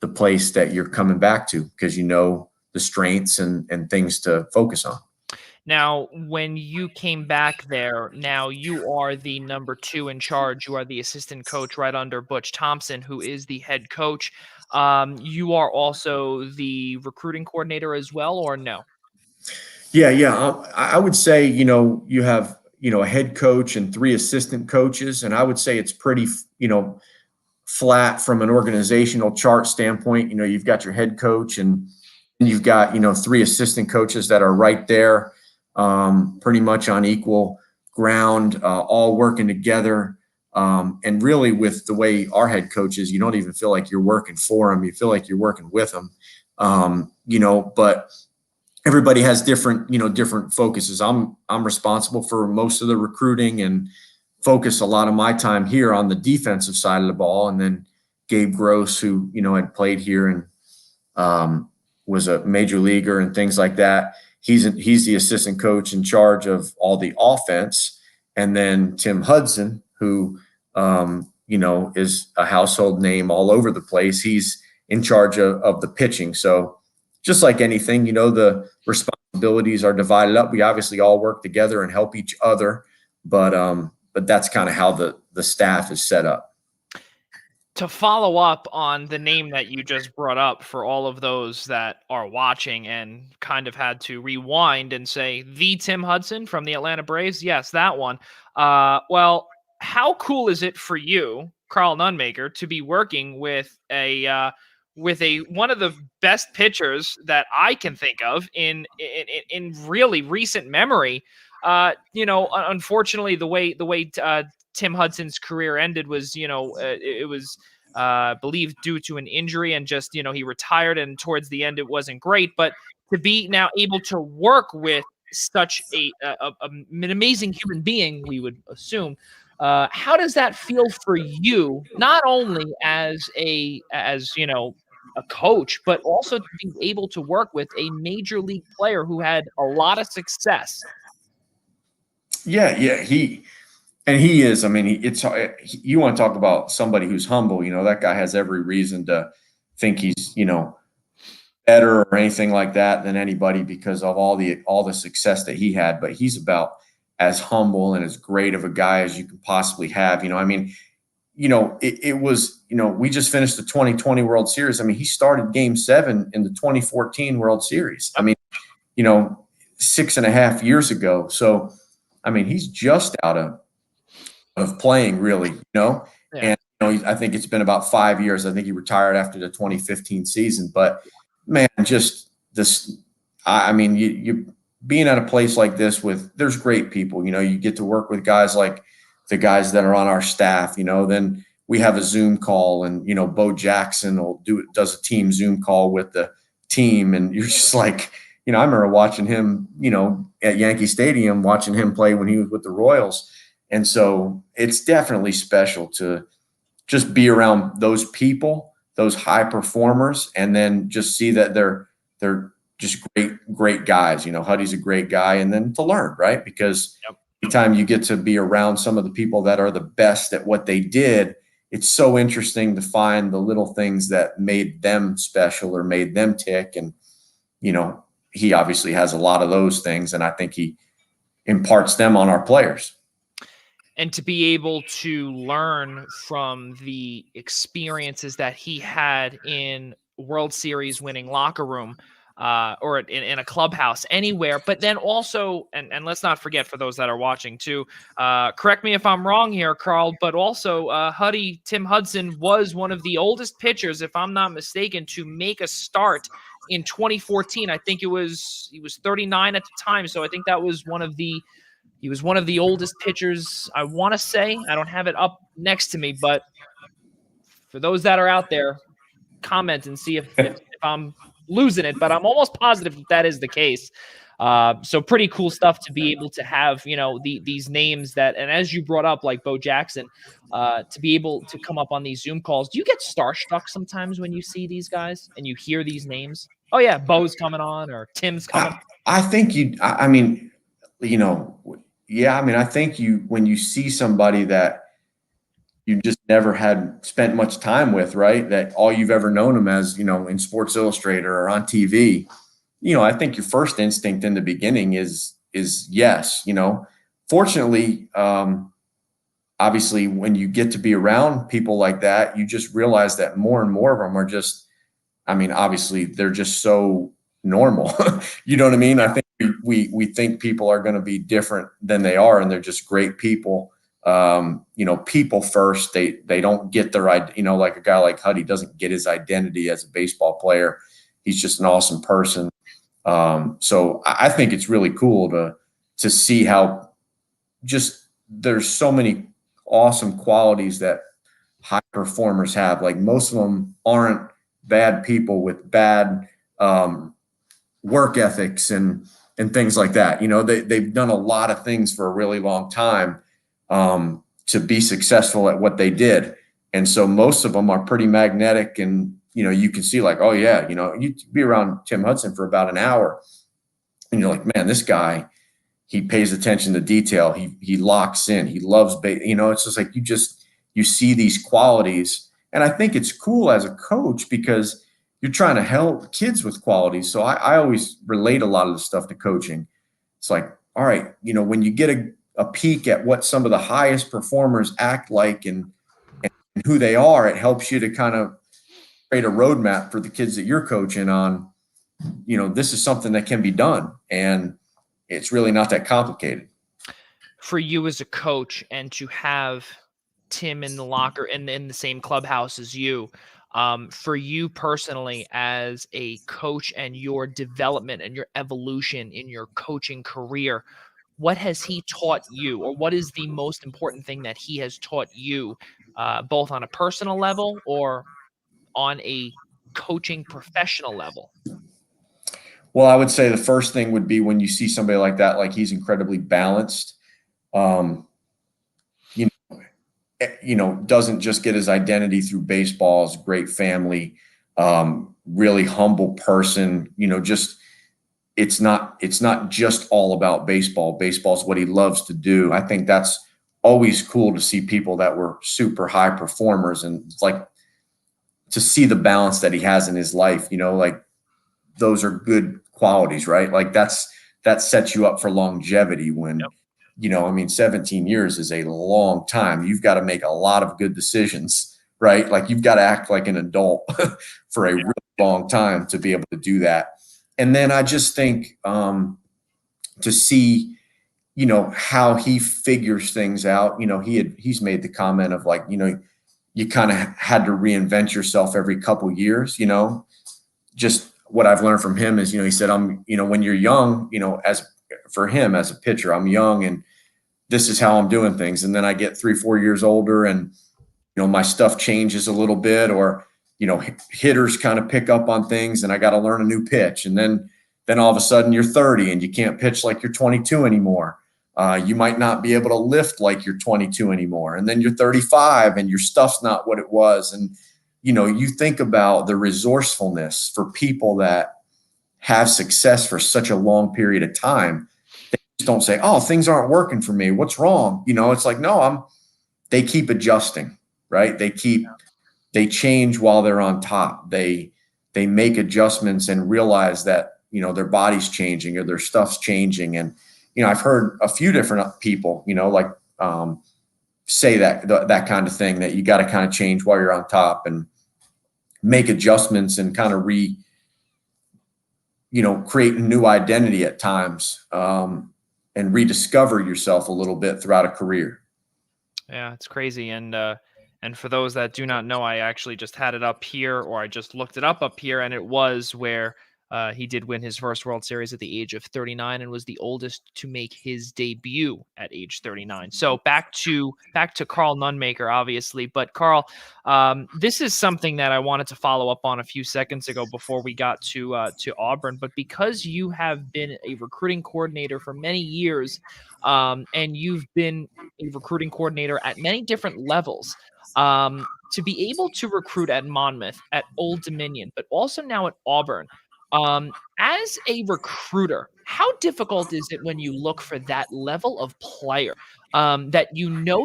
the place that you're coming back to, because you know the strengths and things to focus on. Now, when you came back there, now you are the number 2 in charge. You are the assistant coach right under Butch Thompson, who is the head coach. You are also the recruiting coordinator as well, or no? Yeah. I would say, you have, a head coach and 3 assistant coaches. And I would say it's pretty, flat from an organizational chart standpoint. You've got your head coach and you've got, 3 assistant coaches that are right there, pretty much on equal ground, all working together. And really, with the way our head coach is, you don't even feel like you're working for them. You feel like you're working with them. But everybody has different focuses. I'm responsible for most of the recruiting and focus a lot of my time here on the defensive side of the ball. And then Gabe Gross, who, had played here and was a major leaguer and things like that. He's the assistant coach in charge of all the offense. And then Tim Hudson, who, is a household name all over the place. He's in charge of the pitching. So just like anything, the responsibilities are divided up. We obviously all work together and help each other, but that's kind of how the staff is set up. To follow up on the name that you just brought up for all of those that are watching and kind of had to rewind and say, the Tim Hudson from the Atlanta Braves? Yes, that one. Well, how cool is it for you, Karl Nonemaker, to be working with one of the best pitchers that I can think of in really recent memory? Unfortunately, the way Tim Hudson's career ended was, it was believed due to an injury, and just, he retired, and towards the end it wasn't great. But to be now able to work with such an amazing human being, we would assume, how does that feel for you, not only as a coach, but also to be able to work with a major league player who had a lot of success? Yeah, he is. I mean, you want to talk about somebody who's humble. That guy has every reason to think he's, better or anything like that than anybody because of all the success that he had. But he's about as humble and as great of a guy as you can possibly have. It was, we just finished the 2020 World Series. I mean, he started Game 7 in the 2014 World Series. I mean, 6.5 years ago. So, I mean, he's just out of playing, really, Yeah. And I think it's been about 5 years. I think he retired after the 2015 season. But man, just this, I mean, you being at a place like this there's great people. You get to work with guys like the guys that are on our staff. Then we have a Zoom call, and Bo Jackson does a team Zoom call with the team, and you're just like, I remember watching him, at Yankee Stadium, watching him play when he was with the Royals. And so it's definitely special to just be around those people, those high performers, and then just see that they're just great guys. Huddy's a great guy, and then to learn, right? Because anytime you get to be around some of the people that are the best at what they did, it's so interesting to find the little things that made them special or made them tick. And he obviously has a lot of those things, and I think he imparts them on our players. And to be able to learn from the experiences that he had in World Series winning locker room, or in a clubhouse, anywhere, but then also, and let's not forget, for those that are watching too, correct me if I'm wrong here, Karl, but also Tim Hudson was one of the oldest pitchers, if I'm not mistaken, to make a start in 2014. I think he was 39 at the time, so I think that was he was one of the oldest pitchers, I want to say. I don't have it up next to me, but for those that are out there, comment and see if I'm losing it, but I'm almost positive that is the case. So pretty cool stuff to be able to have, these names that, and as you brought up, like Bo Jackson, to be able to come up on these Zoom calls. Do you get starstruck sometimes when you see these guys and you hear these names? Oh yeah, Bo's coming on, or Tim's coming. I think I think when you see somebody that you just never had spent much time with, right? That all you've ever known them as, in Sports Illustrated or on TV, I think your first instinct in the beginning is yes. Fortunately, obviously, when you get to be around people like that, you just realize that more and more of them are just, obviously they're just so normal. You know what I mean? I think we think people are going to be different than they are, and they're just great people. People first. They don't get their, like a guy like Huddy doesn't get his identity as a baseball player. He's just an awesome person. So I think it's really cool to see how just there's so many awesome qualities that high performers have. Like, most of them aren't bad people with bad work ethics and things like that. They've done a lot of things for a really long time to be successful at what they did. And so most of them are pretty magnetic, and, you can see like, oh yeah, you be around Tim Hudson for about an hour and you're like, man, this guy, he pays attention to detail. He locks in, he loves, it's just like, you see these qualities. And I think it's cool as a coach because you're trying to help kids with qualities. So I always relate a lot of the stuff to coaching. It's like, all right, when you get a peek at what some of the highest performers act like and who they are, it helps you to kind of create a roadmap for the kids that you're coaching on. This is something that can be done, and it's really not that complicated. For you as a coach, and to have Tim in the locker and in the same clubhouse as you, for you personally as a coach and your development and your evolution in your coaching career, what has he taught you, or what is the most important thing that he has taught you, both on a personal level or on a coaching professional level? Well, I would say the first thing would be when you see somebody like that, like he's incredibly balanced. Doesn't just get his identity through baseball, is a great family, really humble person. It's not just all about baseball. Baseball's what he loves to do. I think that's always cool to see people that were super high performers, and it's like to see the balance that he has in his life, like those are good qualities, right? Like that sets you up for longevity when, yep. 17 years is a long time. You've got to make a lot of good decisions, right? Like you've got to act like an adult for a really long time to be able to do that. And then I just think to see, how he figures things out. He's made the comment of like, you kind of had to reinvent yourself every couple years, just what I've learned from him is, he said, when you're young, for him as a pitcher, I'm young and this is how I'm doing things. And then I get 3-4 years older and, my stuff changes a little bit, or, hitters kind of pick up on things and I got to learn a new pitch. And then all of a sudden you're 30 and you can't pitch like you're 22 anymore. You might not be able to lift like you're 22 anymore. And then you're 35 and your stuff's not what it was. And, you think about the resourcefulness for people that have success for such a long period of time. They just don't say, oh, things aren't working for me. What's wrong? It's like, no, they keep adjusting, right? They change while they're on top. They make adjustments and realize that their body's changing or their stuff's changing. And, I've heard a few different people, like say that kind of thing, that you got to kind of change while you're on top and make adjustments and kind of create a new identity at times, and rediscover yourself a little bit throughout a career. Yeah, it's crazy. And for those that do not know, I actually just had it up here, or I just looked it up here, and it was where he did win his first World Series at the age of 39 and was the oldest to make his debut at age 39. So back to Karl Nonemaker, obviously. But Karl, this is something that I wanted to follow up on a few seconds ago before we got to Auburn. But because you have been a recruiting coordinator for many years, and you've been a recruiting coordinator at many different levels, to be able to recruit at Monmouth, at Old Dominion, but also now at Auburn, as a recruiter, how difficult is it when you look for that level of player, that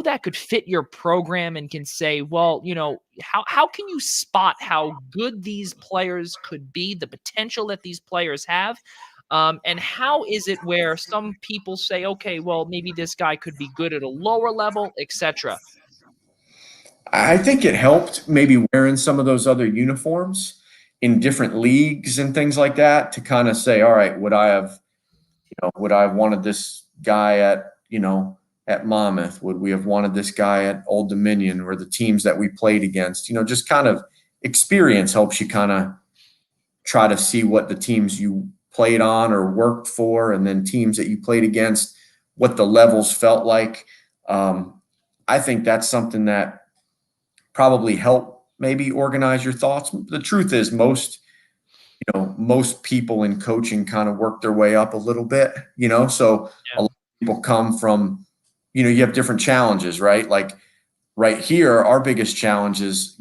that could fit your program and can say, well, how can you spot how good these players could be, the potential that these players have? And how is it where some people say, okay, well, maybe this guy could be good at a lower level, etc.? I think it helped maybe wearing some of those other uniforms in different leagues and things like that to kind of say, all right, would I have wanted this guy at Monmouth? Would we have wanted this guy at Old Dominion, or the teams that we played against? Just kind of experience helps you kind of try to see what the teams you played on or worked for, and then teams that you played against, what the levels felt like. I think that's something that probably help maybe organize your thoughts. The truth is most people in coaching kind of work their way up a little bit, so Yeah. a lot of people come from, you have different challenges, right? Like right here, our biggest challenge is,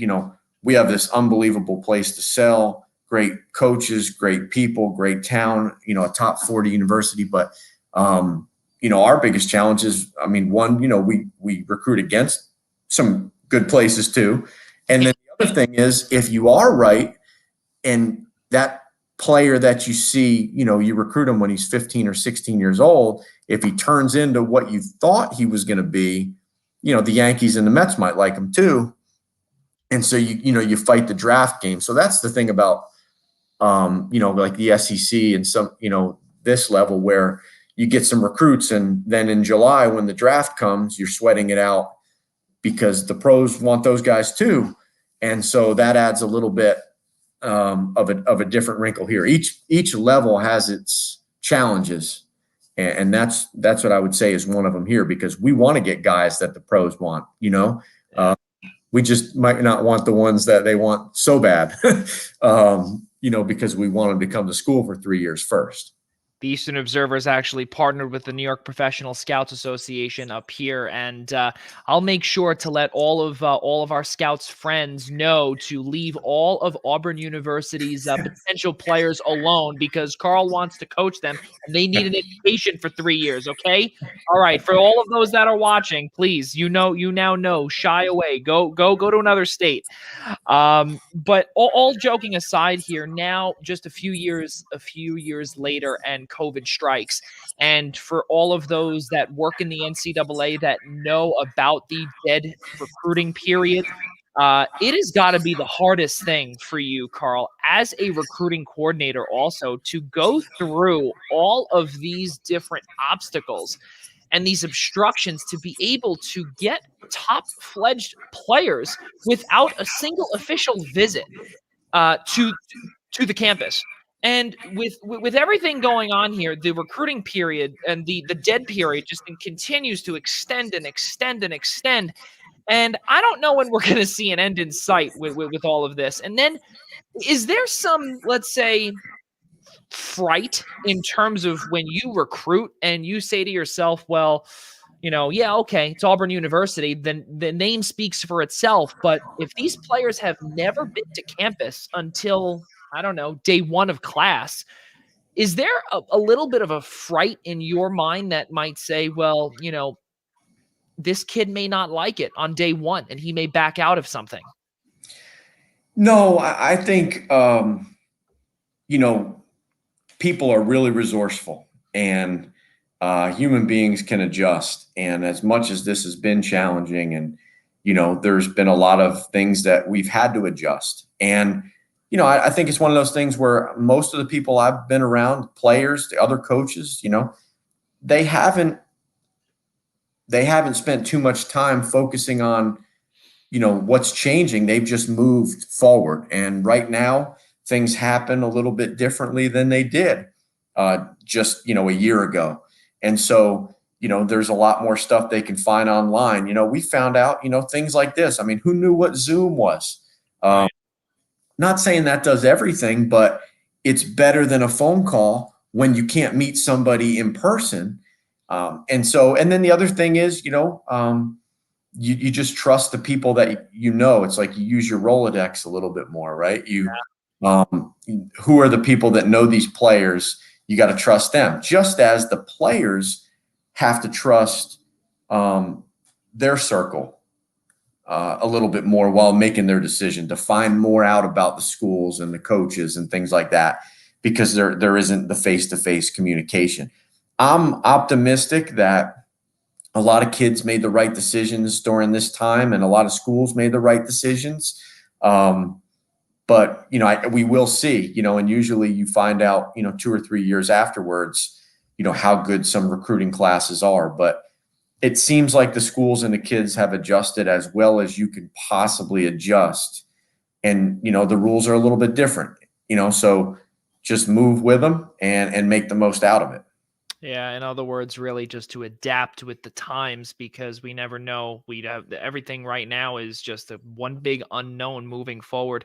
we have this unbelievable place to sell, great coaches, great people, great town, a top 40 university. But, our biggest challenge is, one, we recruit against some good places too. And then the other thing is, if you are right, and that player that you see, you recruit him when he's 15 or 16 years old, if he turns into what you thought he was going to be, the Yankees and the Mets might like him too. And so you fight the draft game. So that's the thing about, like the SEC and some, this level, where you get some recruits, and then in July when the draft comes, you're sweating it out because the pros want those guys too. And so that adds a little bit of a different wrinkle here. Each level has its challenges, and that's what I would say is one of them here, because we want to get guys that the pros want. We just might not want the ones that they want so bad, because we want them to come to school for 3 years first. The Eastern Observer is actually partnered with the New York Professional Scouts Association up here, and I'll make sure to let all of our scouts friends know to leave all of Auburn University's potential players alone, because Karl wants to coach them, and they need an education for 3 years. Okay, all right. For all of those that are watching, please, you now know, shy away, go to another state. But all joking aside here, now just a few years later, and COVID strikes. And for all of those that work in the NCAA that know about the dead recruiting period, it has got to be the hardest thing for you, Karl, as a recruiting coordinator, also to go through all of these different obstacles and these obstructions to be able to get top-fledged players without a single official visit to the campus. And with everything going on here, the recruiting period and the dead period just continues to extend and extend and extend. And I don't know when we're going to see an end in sight with all of this. And then, is there some, let's say, fright in terms of when you recruit and you say to yourself, well, yeah, okay, it's Auburn University, then the name speaks for itself. But if these players have never been to campus until, I don't know, day one of class, is there a little bit of a fright in your mind that might say, well, this kid may not like it on day one and he may back out of something? No, I think, people are really resourceful, and human beings can adjust. And as much as this has been challenging, and there's been a lot of things that we've had to adjust. And I think it's one of those things where most of the people I've been around, players, the other coaches, they haven't spent too much time focusing on what's changing. They've just moved forward, and right now things happen a little bit differently than they did just a year ago. And so there's a lot more stuff they can find online. We found out things like this. I mean, who knew what Zoom was? Not saying that does everything, but it's better than a phone call when you can't meet somebody in person. And then the other thing is, you just trust the people that It's like you use your Rolodex a little bit more, right? Who are the people that know these players? You got to trust them, just as the players have to trust their circle a little bit more while making their decision, to find more out about the schools and the coaches and things like that, because there isn't the face-to-face communication. I'm optimistic that a lot of kids made the right decisions during this time, and a lot of schools made the right decisions. But we will see, and usually you find out, 2 or 3 years afterwards, how good some recruiting classes are. But it seems like the schools and the kids have adjusted as well as you can possibly adjust. And, the rules are a little bit different, so just move with them and make the most out of it. Yeah, in other words, really just to adapt with the times, because we never know. Everything right now is just one big unknown moving forward.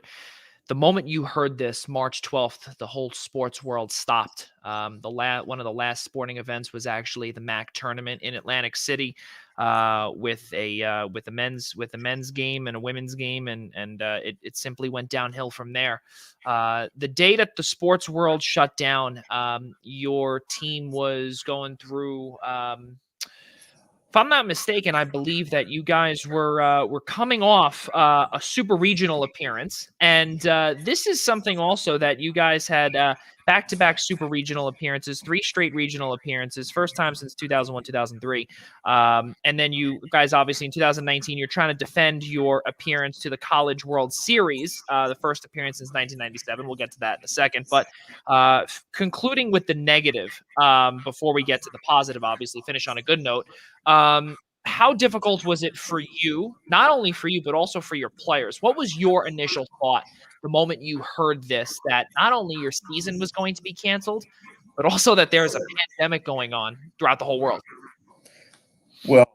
The moment you heard this, March 12th, the whole sports world stopped. One of the last sporting events was actually the MAC tournament in Atlantic City, with a men's game and a women's game, and it simply went downhill from there. The day that the sports world shut down, your team was going through. If I'm not mistaken, I believe that you guys were coming off a super regional appearance, and this is something also that you guys had back-to-back super regional appearances, 3 straight regional appearances, first time since 2001, 2003, and then you guys obviously in 2019 you're trying to defend your appearance to the College World Series, the first appearance since 1997. We'll get to that in a second, but concluding with the negative before we get to the positive, obviously finish on a good note. How difficult was it for you, not only for you, but also for your players? What was your initial thought the moment you heard this, that not only your season was going to be canceled, but also that there's a pandemic going on throughout the whole world? Well,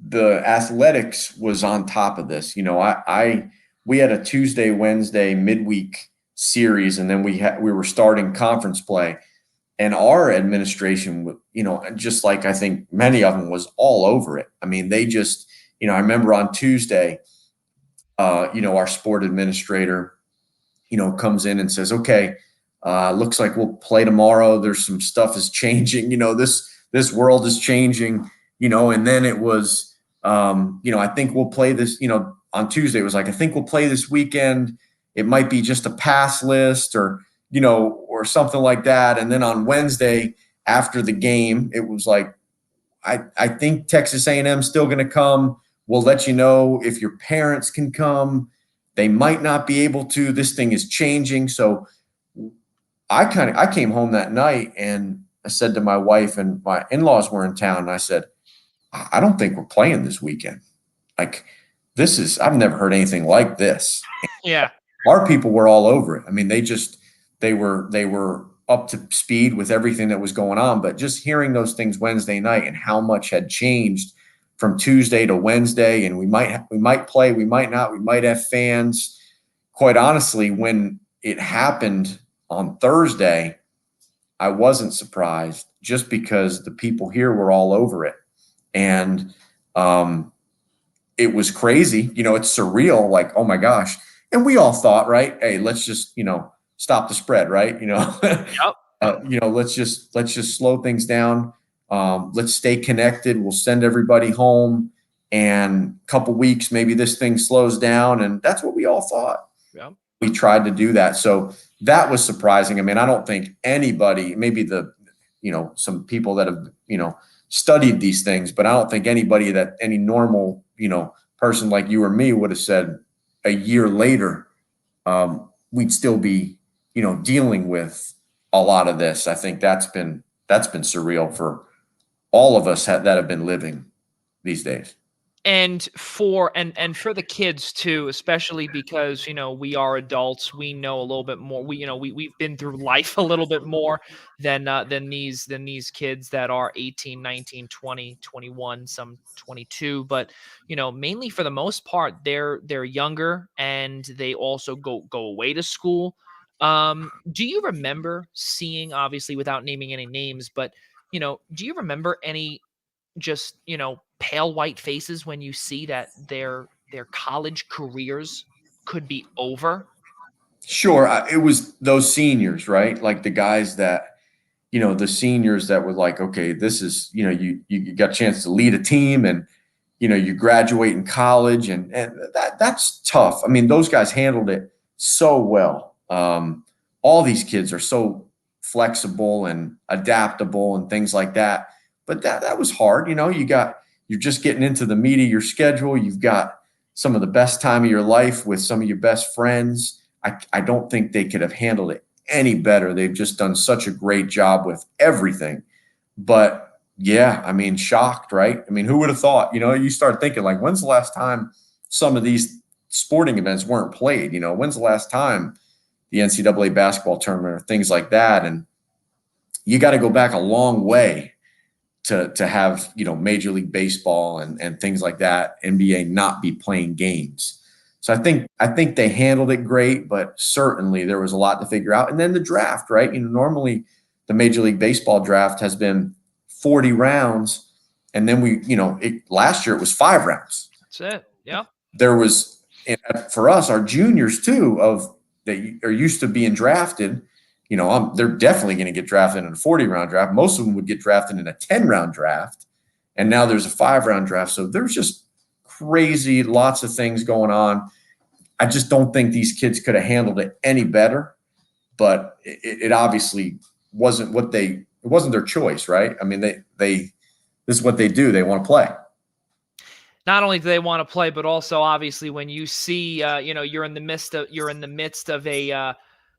the athletics was on top of this. We had a Tuesday, Wednesday midweek series, and then we were starting conference play. And our administration, just like I think many of them, was all over it. I mean, they just, I remember on Tuesday, our sport administrator, comes in and says, okay, looks like we'll play tomorrow. There's some stuff is changing, this world is changing, and then it was, I think we'll play this, on Tuesday, it was like, I think we'll play this weekend. It might be just a pass list or something like that. And then on Wednesday after the game, it was like, I think Texas A&M is still going to come. We'll let you know if your parents can come. They might not be able to. This thing is changing. So I came home that night and I said to my wife, and my in-laws were in town, and I said, I don't think we're playing this weekend. Like, I've never heard anything like this. Yeah. Our people were all over it. I mean, they were up to speed with everything that was going on, but just hearing those things Wednesday night and how much had changed from Tuesday to Wednesday, and we might play, we might not, we might have fans. Quite honestly, when it happened on Thursday, I wasn't surprised, just because the people here were all over it. And it was crazy. It's surreal, like, oh my gosh. And we all thought, right, hey, let's just, stop the spread, right? Yep. Let's just slow things down. Let's stay connected. We'll send everybody home, and a couple weeks, maybe this thing slows down. And that's what we all thought. Yep. We tried to do that. So that was surprising. I mean, I don't think anybody, maybe some people that have, studied these things, but I don't think any normal, person like you or me would have said a year later, we'd still be, dealing with a lot of this. I think that's been surreal for all of us that have been living these days. And for the kids too, especially because we are adults, we know a little bit more. We've been through life a little bit more than these kids that are 18, 19, 20, 21, some 22. But mainly for the most part, they're younger, and they also go away to school. Do you remember seeing, obviously without naming any names, but do you remember any just pale white faces when you see that their college careers could be over? Sure. It was those seniors, right? Like the guys that, the seniors that were like, okay, this is, you got a chance to lead a team, and, you graduate in college, and that's tough. I mean, those guys handled it so well. All these kids are so flexible and adaptable and things like that. But that was hard. You're just getting into the meat of your schedule. You've got some of the best time of your life with some of your best friends. I don't think they could have handled it any better. They've just done such a great job with everything. But yeah, I mean, shocked, right? I mean, who would have thought? You start thinking, like, when's the last time some of these sporting events weren't played? When's the last time the NCAA basketball tournament or things like that? And you got to go back a long way to have, Major League Baseball and things like that, NBA not be playing games. So I think they handled it great, but certainly there was a lot to figure out. And then the draft, right? Normally the Major League Baseball draft has been 40 rounds, and then last year it was 5 rounds. That's it. Yeah. There was, for us, our juniors too, that are used to being drafted. They're definitely going to get drafted in a 40-round draft. Most of them would get drafted in a 10-round draft, and now there's a 5-round draft. So there's just crazy, lots of things going on. I just don't think these kids could have handled it any better, but it obviously wasn't it wasn't their choice, right? I mean, this is what they do. They want to play. Not only do they want to play, but also obviously when you see, you're in the midst of a,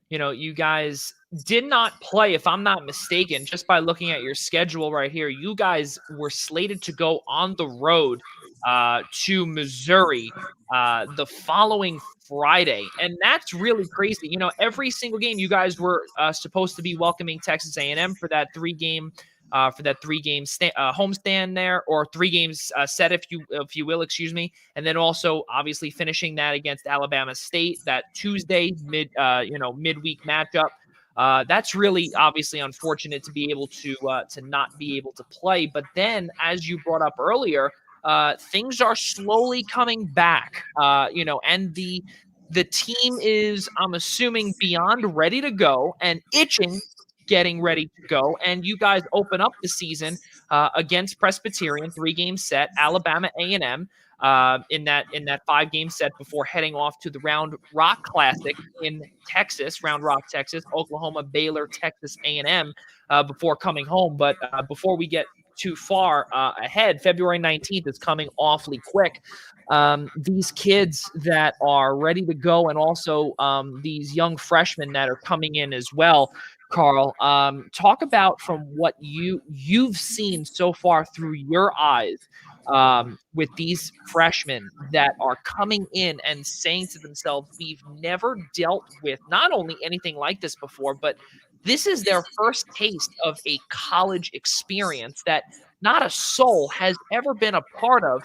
you guys did not play, if I'm not mistaken, just by looking at your schedule right here. You guys were slated to go on the road to Missouri the following Friday, and that's really crazy. Every single game you guys were supposed to be welcoming Texas A&M for that 3-game homestand there, or 3 games set, if you will, excuse me, and then also obviously finishing that against Alabama State that Tuesday midweek matchup. That's really obviously unfortunate to be able to not be able to play. But then, as you brought up earlier, things are slowly coming back. And the team is, I'm assuming, beyond ready to go and itching, getting ready to go. And you guys open up the season against Presbyterian, 3-game set, Alabama A&M in that 5-game set before heading off to the Round Rock Classic in Texas, Round Rock, Texas, Oklahoma, Baylor, Texas A&M before coming home. But before we get too far ahead, February 19th is coming awfully quick. These kids that are ready to go, and also these young freshmen that are coming in as well. Karl, talk about, from what you've seen so far through your eyes, with these freshmen that are coming in and saying to themselves, we've never dealt with not only anything like this before, but this is their first taste of a college experience that not a soul has ever been a part of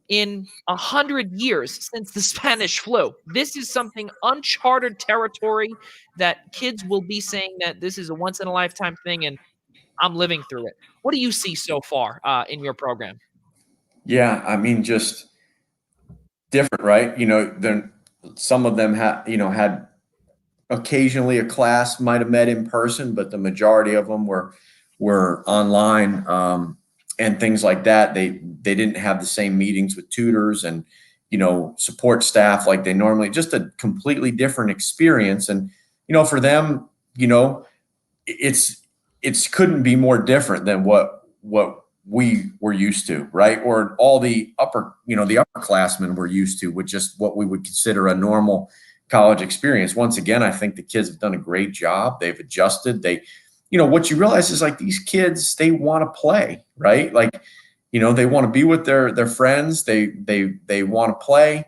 in 100 years since the Spanish flu. This is something uncharted territory that kids will be saying that this is a once in a lifetime thing, and I'm living through it. What do you see so far in your program? Yeah, I mean, just different, right? Then some of them had occasionally a class might have met in person, but the majority of them were online, and things like that. They didn't have the same meetings with tutors and support staff like they normally. Just a completely different experience. And for them, it's couldn't be more different than what we were used to, right? Or all the the upperclassmen were used to, with just what we would consider a normal college experience. Once again, I think the kids have done a great job. They've adjusted. What you realize is, like, these kids, they want to play, right? Like, they want to be with their friends. They want to play.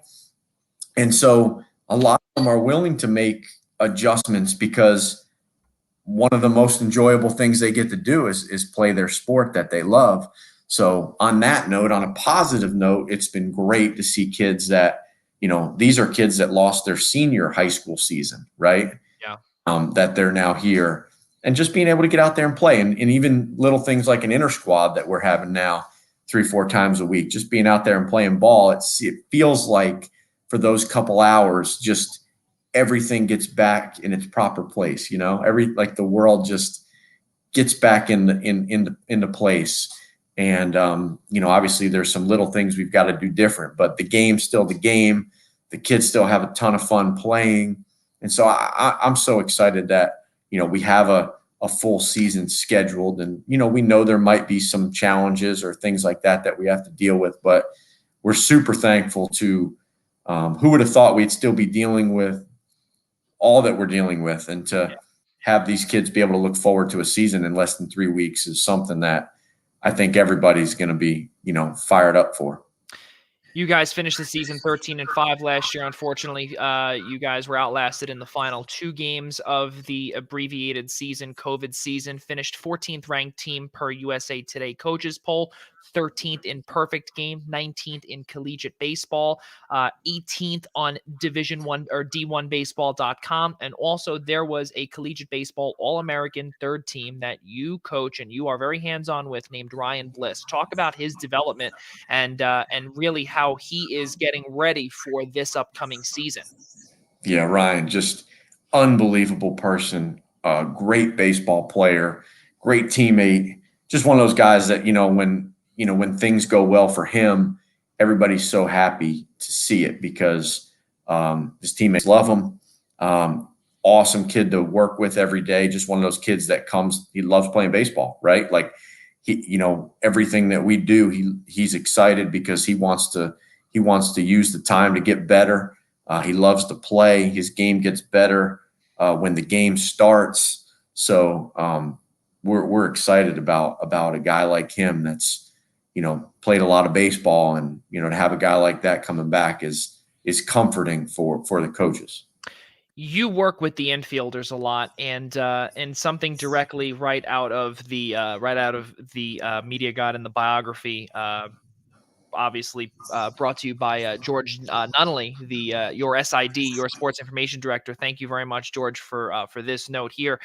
And so a lot of them are willing to make adjustments, because one of the most enjoyable things they get to do is play their sport that they love. So on that note, on a positive note, it's been great to see kids that, these are kids that lost their senior high school season, right? Yeah. That they're now here, and just being able to get out there and play, and even little things like an inter squad that we're having now 3-4 times a week, just being out there and playing ball. It feels like for those couple hours, just everything gets back in its proper place. The world just gets back into place. And, obviously there's some little things we've got to do different, but the game's still the game. The kids still have a ton of fun playing. And so I'm so excited that, we have a full season scheduled, and, we know there might be some challenges or things like that we have to deal with, but we're super thankful to, who would have thought we'd still be dealing with all that we're dealing with, and to have these kids be able to look forward to a season in less than 3 weeks is something that I think everybody's going to be, fired up for. You guys finished the season 13-5 last year. Unfortunately, you guys were outlasted in the final 2 games of the abbreviated season, COVID season. Finished 14th ranked team per USA Today coaches poll, 13th in perfect game, 19th in collegiate baseball, 18th on Division 1 or D1baseball.com. And also there was a collegiate baseball All-American third team that you coach and you are very hands-on with, named Ryan Bliss. Talk about his development and really how he is getting ready for this upcoming season. Yeah, Ryan, just unbelievable person, great baseball player, great teammate, just one of those guys that, when things go well for him, everybody's so happy to see it, because his teammates love him. Awesome kid to work with every day. Just one of those kids that he loves playing baseball, right? Like, everything that we do, he's excited because he wants to use the time to get better. He loves to play. His game gets better when the game starts. So we're excited about a guy like him that's, played a lot of baseball, and, to have a guy like that coming back is comforting for the coaches. You work with the infielders a lot, and something directly right out of the Media Guide and the biography, obviously brought to you by George Nunnally, your SID, your sports information director. Thank you very much, George, for this note here.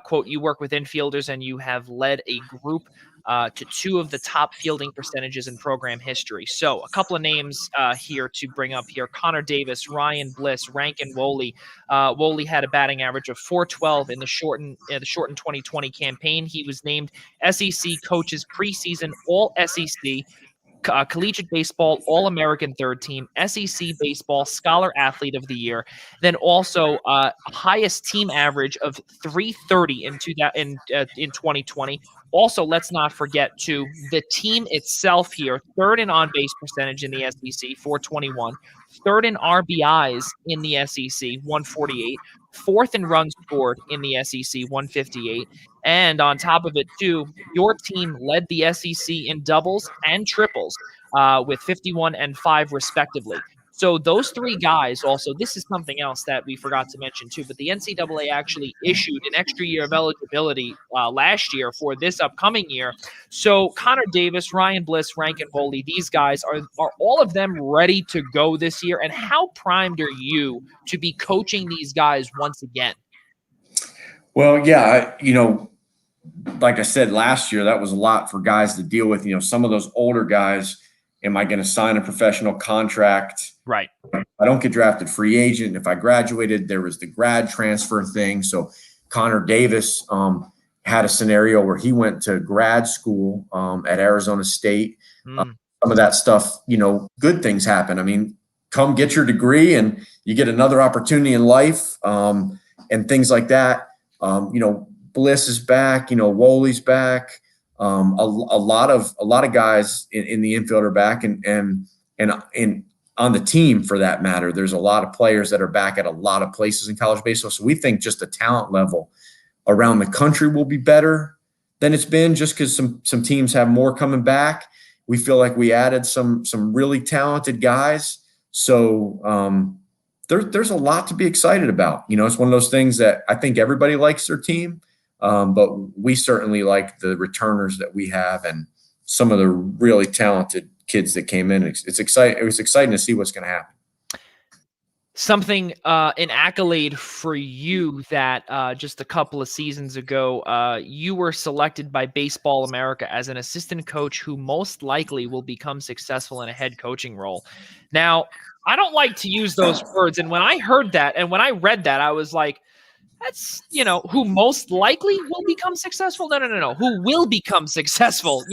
Quote, you work with infielders and you have led a group to 2 of the top fielding percentages in program history. So a couple of names here to bring up here: Connor Davis, Ryan Bliss, Rankin Woley. Woley had a batting average of .412 in the shortened 2020 campaign. He was named SEC Coaches Preseason All SEC, Collegiate Baseball All-American third team, SEC Baseball Scholar Athlete of the Year, then also highest team average of .330 in 2020. Also, let's not forget the team itself here, third in on-base percentage in the SEC, .421, third in RBIs in the SEC, 148, fourth in runs scored in the SEC, 158. And on top of it, too, your team led the SEC in doubles and triples with 51 and 5, respectively. So those 3 guys also, this is something else that we forgot to mention, too, but the NCAA actually issued an extra year of eligibility last year for this upcoming year. So Connor Davis, Ryan Bliss, Rankin Woley, these guys, are all of them ready to go this year? And how primed are you to be coaching these guys once again? Well, yeah, like I said, last year, that was a lot for guys to deal with. Some of those older guys, am I going to sign a professional contract? Right. I don't get drafted free agent. If I graduated, there was the grad transfer thing. So Connor Davis had a scenario where he went to grad school at Arizona State. Some of that stuff, good things happen. I mean, come get your degree and you get another opportunity in life. and things like that. Bliss is back. Woley's back. A lot of guys in the infield are back, and on the team for that matter. There's a lot of players that are back at a lot of places in college baseball. So we think just the talent level around the country will be better than it's been, just because some teams have more coming back. We feel like we added some really talented guys. So there's a lot to be excited about. It's one of those things that I think everybody likes their team, but we certainly like the returners that we have and some of the really talented kids that came in. It's exciting. It was exciting to see what's going to happen. Something, an accolade for you that just a couple of seasons ago, you were selected by Baseball America as an assistant coach who most likely will become successful in a head coaching role. Now, I don't like to use those words. And when I heard that and when I read that, I was like, that's, who most likely will become successful? No. Who will become successful,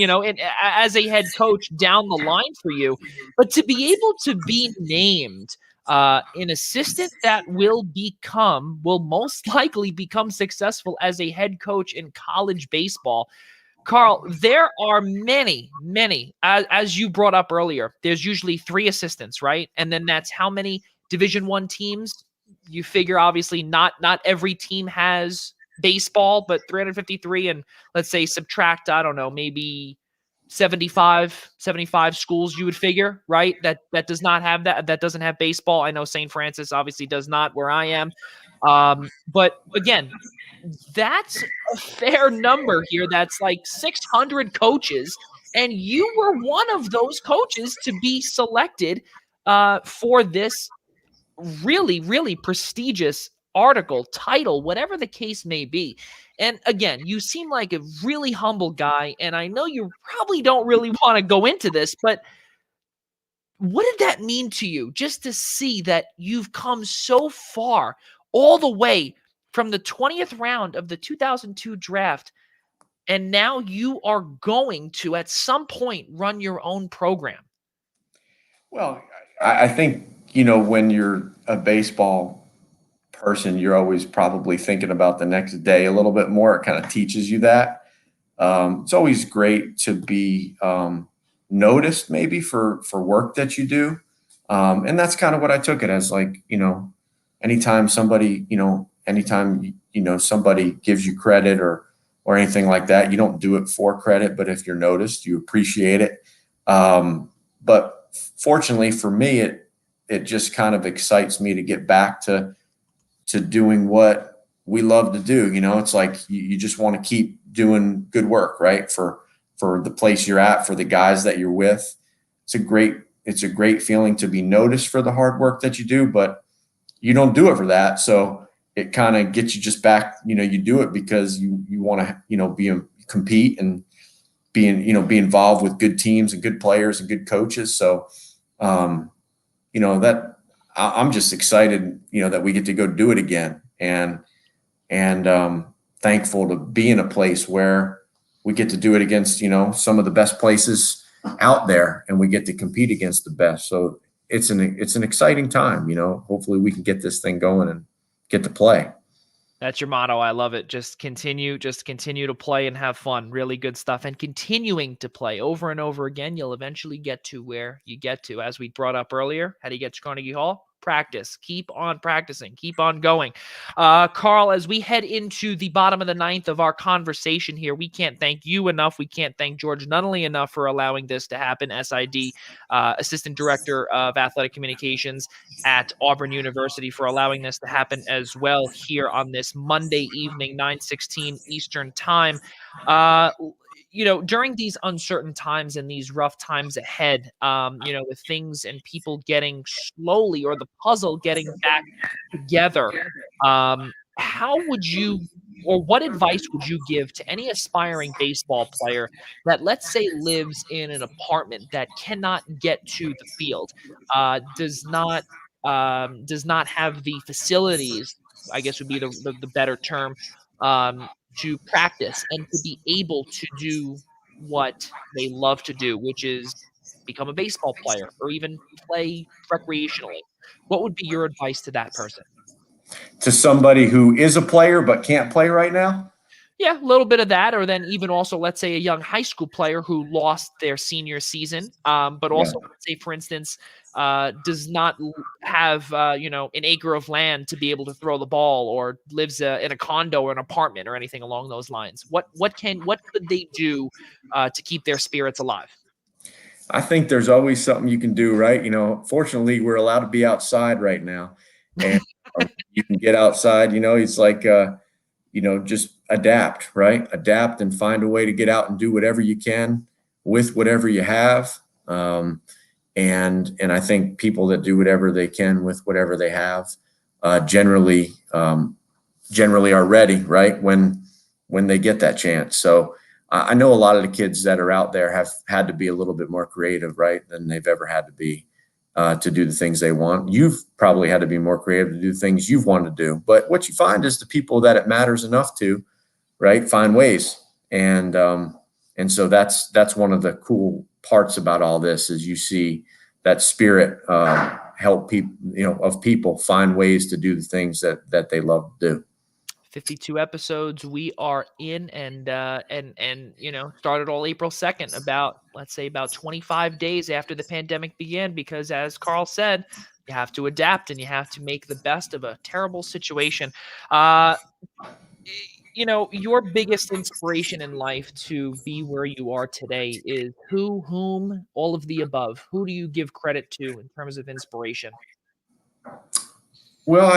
as a head coach down the line for you. But to be able to be named an assistant that will most likely become successful as a head coach in college baseball. Karl, there are many, as you brought up earlier, there's usually 3 assistants, right? And then that's how many Division I teams? You figure obviously not every team has baseball, but 353, and let's say subtract, I don't know, maybe 75 schools, you would figure, right? That does not have that doesn't have baseball. I know St. Francis obviously does not where I am. But again, that's a fair number here. That's like 600 coaches, and you were one of those coaches to be selected for this really, really prestigious title, whatever the case may be. And again, you seem like a really humble guy, and I know you probably don't really want to go into this, but what did that mean to you just to see that you've come so far, all the way from the 20th round of the 2002 draft, and now you are going to, at some point, run your own program? Well, I think, when you're a baseball person, you're always probably thinking about the next day a little bit more. It kind of teaches you that. It's always great to be noticed maybe for work that you do. And that's kind of what I took it as, like, anytime somebody, somebody gives you credit or anything like that, you don't do it for credit, but if you're noticed, you appreciate it. But fortunately for me, it just kind of excites me to get back to doing what we love to do. It's like you just want to keep doing good work, right? For the place you're at, for the guys that you're with. It's a great feeling to be noticed for the hard work that you do, but you don't do it for that. So it kind of gets you just back, you do it because you want to, compete and be involved with good teams and good players and good coaches. So, that I'm just excited, that we get to go do it again, and thankful to be in a place where we get to do it against, some of the best places out there, and we get to compete against the best. So it's an exciting time. Hopefully we can get this thing going and get to play. That's your motto. I love it. Just continue to play and have fun. Really good stuff. And continuing to play over and over again, you'll eventually get to where you get to. As we brought up earlier, how do you get to Carnegie Hall? Practice. Keep on practicing. Keep on going. Karl, as we head into the bottom of the 9th of our conversation here, we can't thank you enough. We can't thank George Nunnally enough for allowing this to happen. SID, Assistant Director of Athletic Communications at Auburn University, for allowing this to happen as well here on this Monday evening, 9:16 Eastern Time. During these uncertain times and these rough times ahead, with things and people getting slowly, or the puzzle getting back together, how would you, or what advice would you give to any aspiring baseball player that, let's say, lives in an apartment that cannot get to the field, does not have the facilities, I guess would be the better term, to practice and to be able to do what they love to do, which is become a baseball player or even play recreationally? What would be your advice to that person? To somebody who is a player but can't play right now? Yeah, a little bit of that, or then even also, let's say, a young high school player who lost their senior season, but Yeah. also, let's say, for instance, does not have an acre of land to be able to throw the ball, or lives in a condo or an apartment or anything along those lines. What could they do to keep their spirits alive? I think there's always something you can do, right? Fortunately, we're allowed to be outside right now, and you can get outside. It's like, just adapt, right? Adapt and find a way to get out and do whatever you can with whatever you have. And I think people that do whatever they can with whatever they have, generally are ready, right? When they get that chance. So I know a lot of the kids that are out there have had to be a little bit more creative, right, than they've ever had to be to do the things they want. You've probably had to be more creative to do things you've wanted to do. But what you find is the people that it matters enough to, right, find ways. And so that's one of the cool parts about all this is you see that spirit help people, of people find ways to do the things that they love to do. 52 episodes we are in, and started all April 2nd, about, let's say, about 25 days after the pandemic began, because as Karl said, you have to adapt and you have to make the best of a terrible situation. Your biggest inspiration in life to be where you are today is whom, all of the above. Who do you give credit to in terms of inspiration? Well,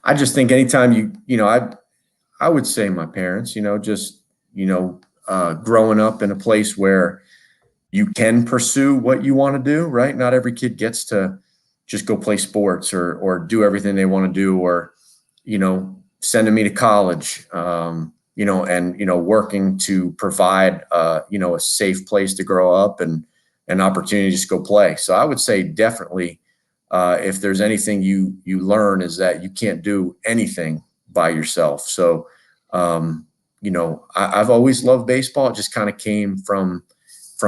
I just think anytime I would say my parents, growing up in a place where you can pursue what you want to do, right? Not every kid gets to just go play sports or do everything they want to do, or, sending me to college, and working to provide, a safe place to grow up and an opportunity to just go play. So I would say definitely, if there's anything you learn is that you can't do anything by yourself. So, I've always loved baseball. It just kind of came from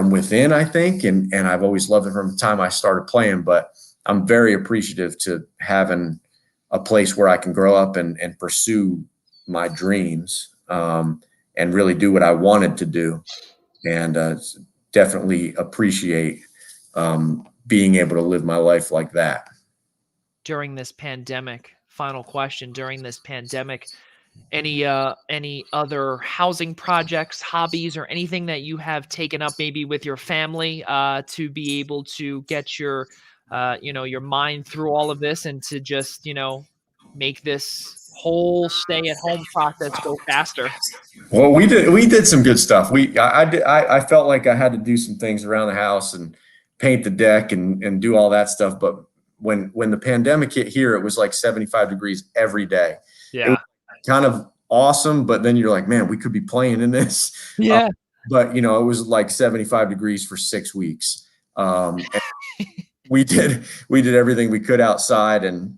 within, I think. And I've always loved it from the time I started playing, but I'm very appreciative to having a place where I can grow up and pursue my dreams, and really do what I wanted to do. And definitely appreciate being able to live my life like that. During this pandemic, final question, during this pandemic, any other housing projects, hobbies, or anything that you have taken up maybe with your family to be able to get your your mind through all of this, and to just make this whole stay at home process go faster? Well, we did some good stuff. I felt like I had to do some things around the house and paint the deck and do all that stuff. But when the pandemic hit here, it was like 75 degrees every day. It was Yeah. kind of awesome, but then you're like, man, we could be playing in this. Yeah. But it was like 75 degrees for 6 weeks. And we did everything we could outside, and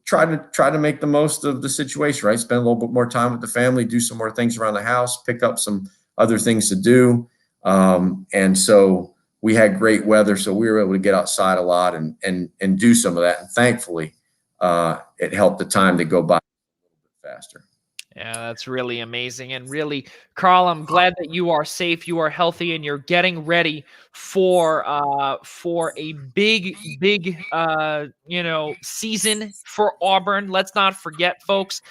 try to make the most of the situation, right? Spend a little bit more time with the family, do some more things around the house, pick up some other things to do. And so we had great weather, so we were able to get outside a lot and do some of that. And thankfully, it helped the time to go by a little bit faster. Yeah, that's really amazing. And really, Karl, I'm glad that you are safe, you are healthy, and you're getting ready for a big season for Auburn. Let's not forget, folks.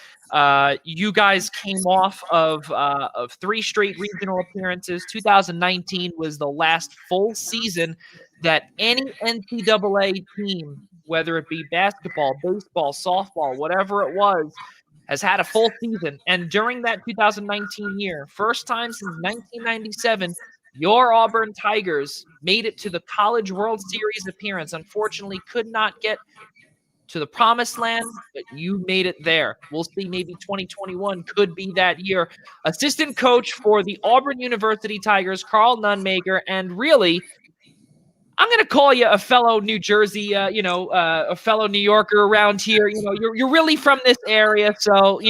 You guys came off of 3 straight regional appearances. 2019 was the last full season that any NCAA team, whether it be basketball, baseball, softball, whatever it was, has had a full season. And during that 2019 year, first time since 1997, your Auburn Tigers made it to the College World Series appearance. Unfortunately, could not get to the promised land, but you made it there. We'll see, maybe 2021 could be that year. Assistant coach for the Auburn University Tigers, Karl Nonemaker, and really, I'm going to call you a fellow New Jersey, a fellow New Yorker around here. You're really from this area. So,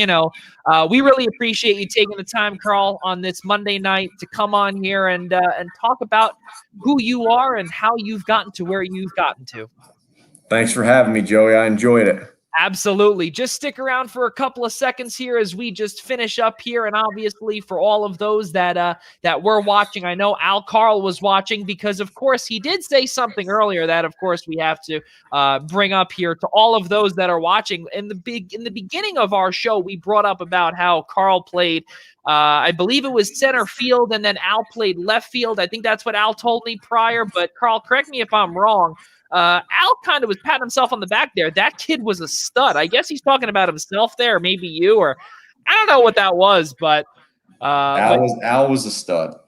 we really appreciate you taking the time, Karl, on this Monday night to come on here and talk about who you are and how you've gotten to where you've gotten to. Thanks for having me, Joey. I enjoyed it. Absolutely. Just stick around for a couple of seconds here as we just finish up here. And obviously for all of those that were watching, I know Al Carl was watching because, of course, he did say something earlier that, of course, we have to bring up here to all of those that are watching. In the beginning of our show, we brought up about how Carl played I believe it was center field, and then Al played left field. I think that's what Al told me prior, but Carl, correct me if I'm wrong. Al kind of was patting himself on the back there. That kid was a stud. I guess he's talking about himself there, or maybe you, or I don't know what that was, but Al was a stud.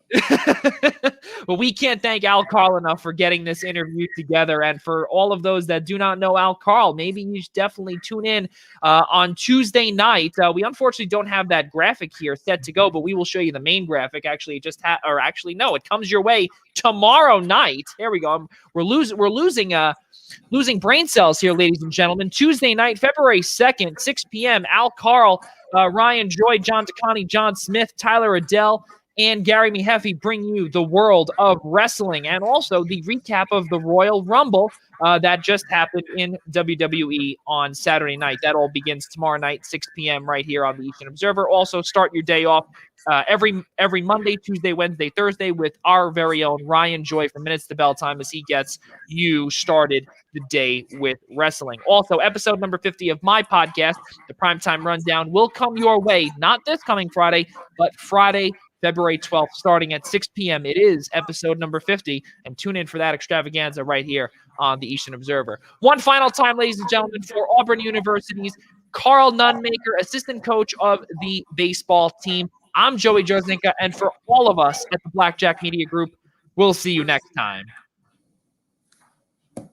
Well, we can't thank Al Carl enough for getting this interview together. And for all of those that do not know Al Carl, maybe you should definitely tune in on Tuesday night. We unfortunately don't have that graphic here set to go, but we will show you the main graphic. Actually, no, it comes your way tomorrow night. There we go. We're losing brain cells here, ladies and gentlemen. Tuesday night, February 2nd, 6 p.m. Al Carl, Ryan Joy, John DeConnie, John Smith, Tyler Adele, and Gary Mehefe bring you the world of wrestling and also the recap of the Royal Rumble that just happened in WWE on Saturday night. That all begins tomorrow night, 6 p.m. right here on the Eastern Observer. Also, start your day off every Monday, Tuesday, Wednesday, Thursday with our very own Ryan Joy from Minutes to Bell Time as he gets you started the day with wrestling. Also, episode number 50 of my podcast, the Primetime Rundown, will come your way, not this coming Friday, but Friday, February 12th, starting at 6 p.m. It is episode number 50, and tune in for that extravaganza right here on the Eastern Observer. One final time, ladies and gentlemen, for Auburn University's Karl Nonemaker, assistant coach of the baseball team. I'm Joey Jarzynka, and for all of us at the Blackjack Media Group, we'll see you next time.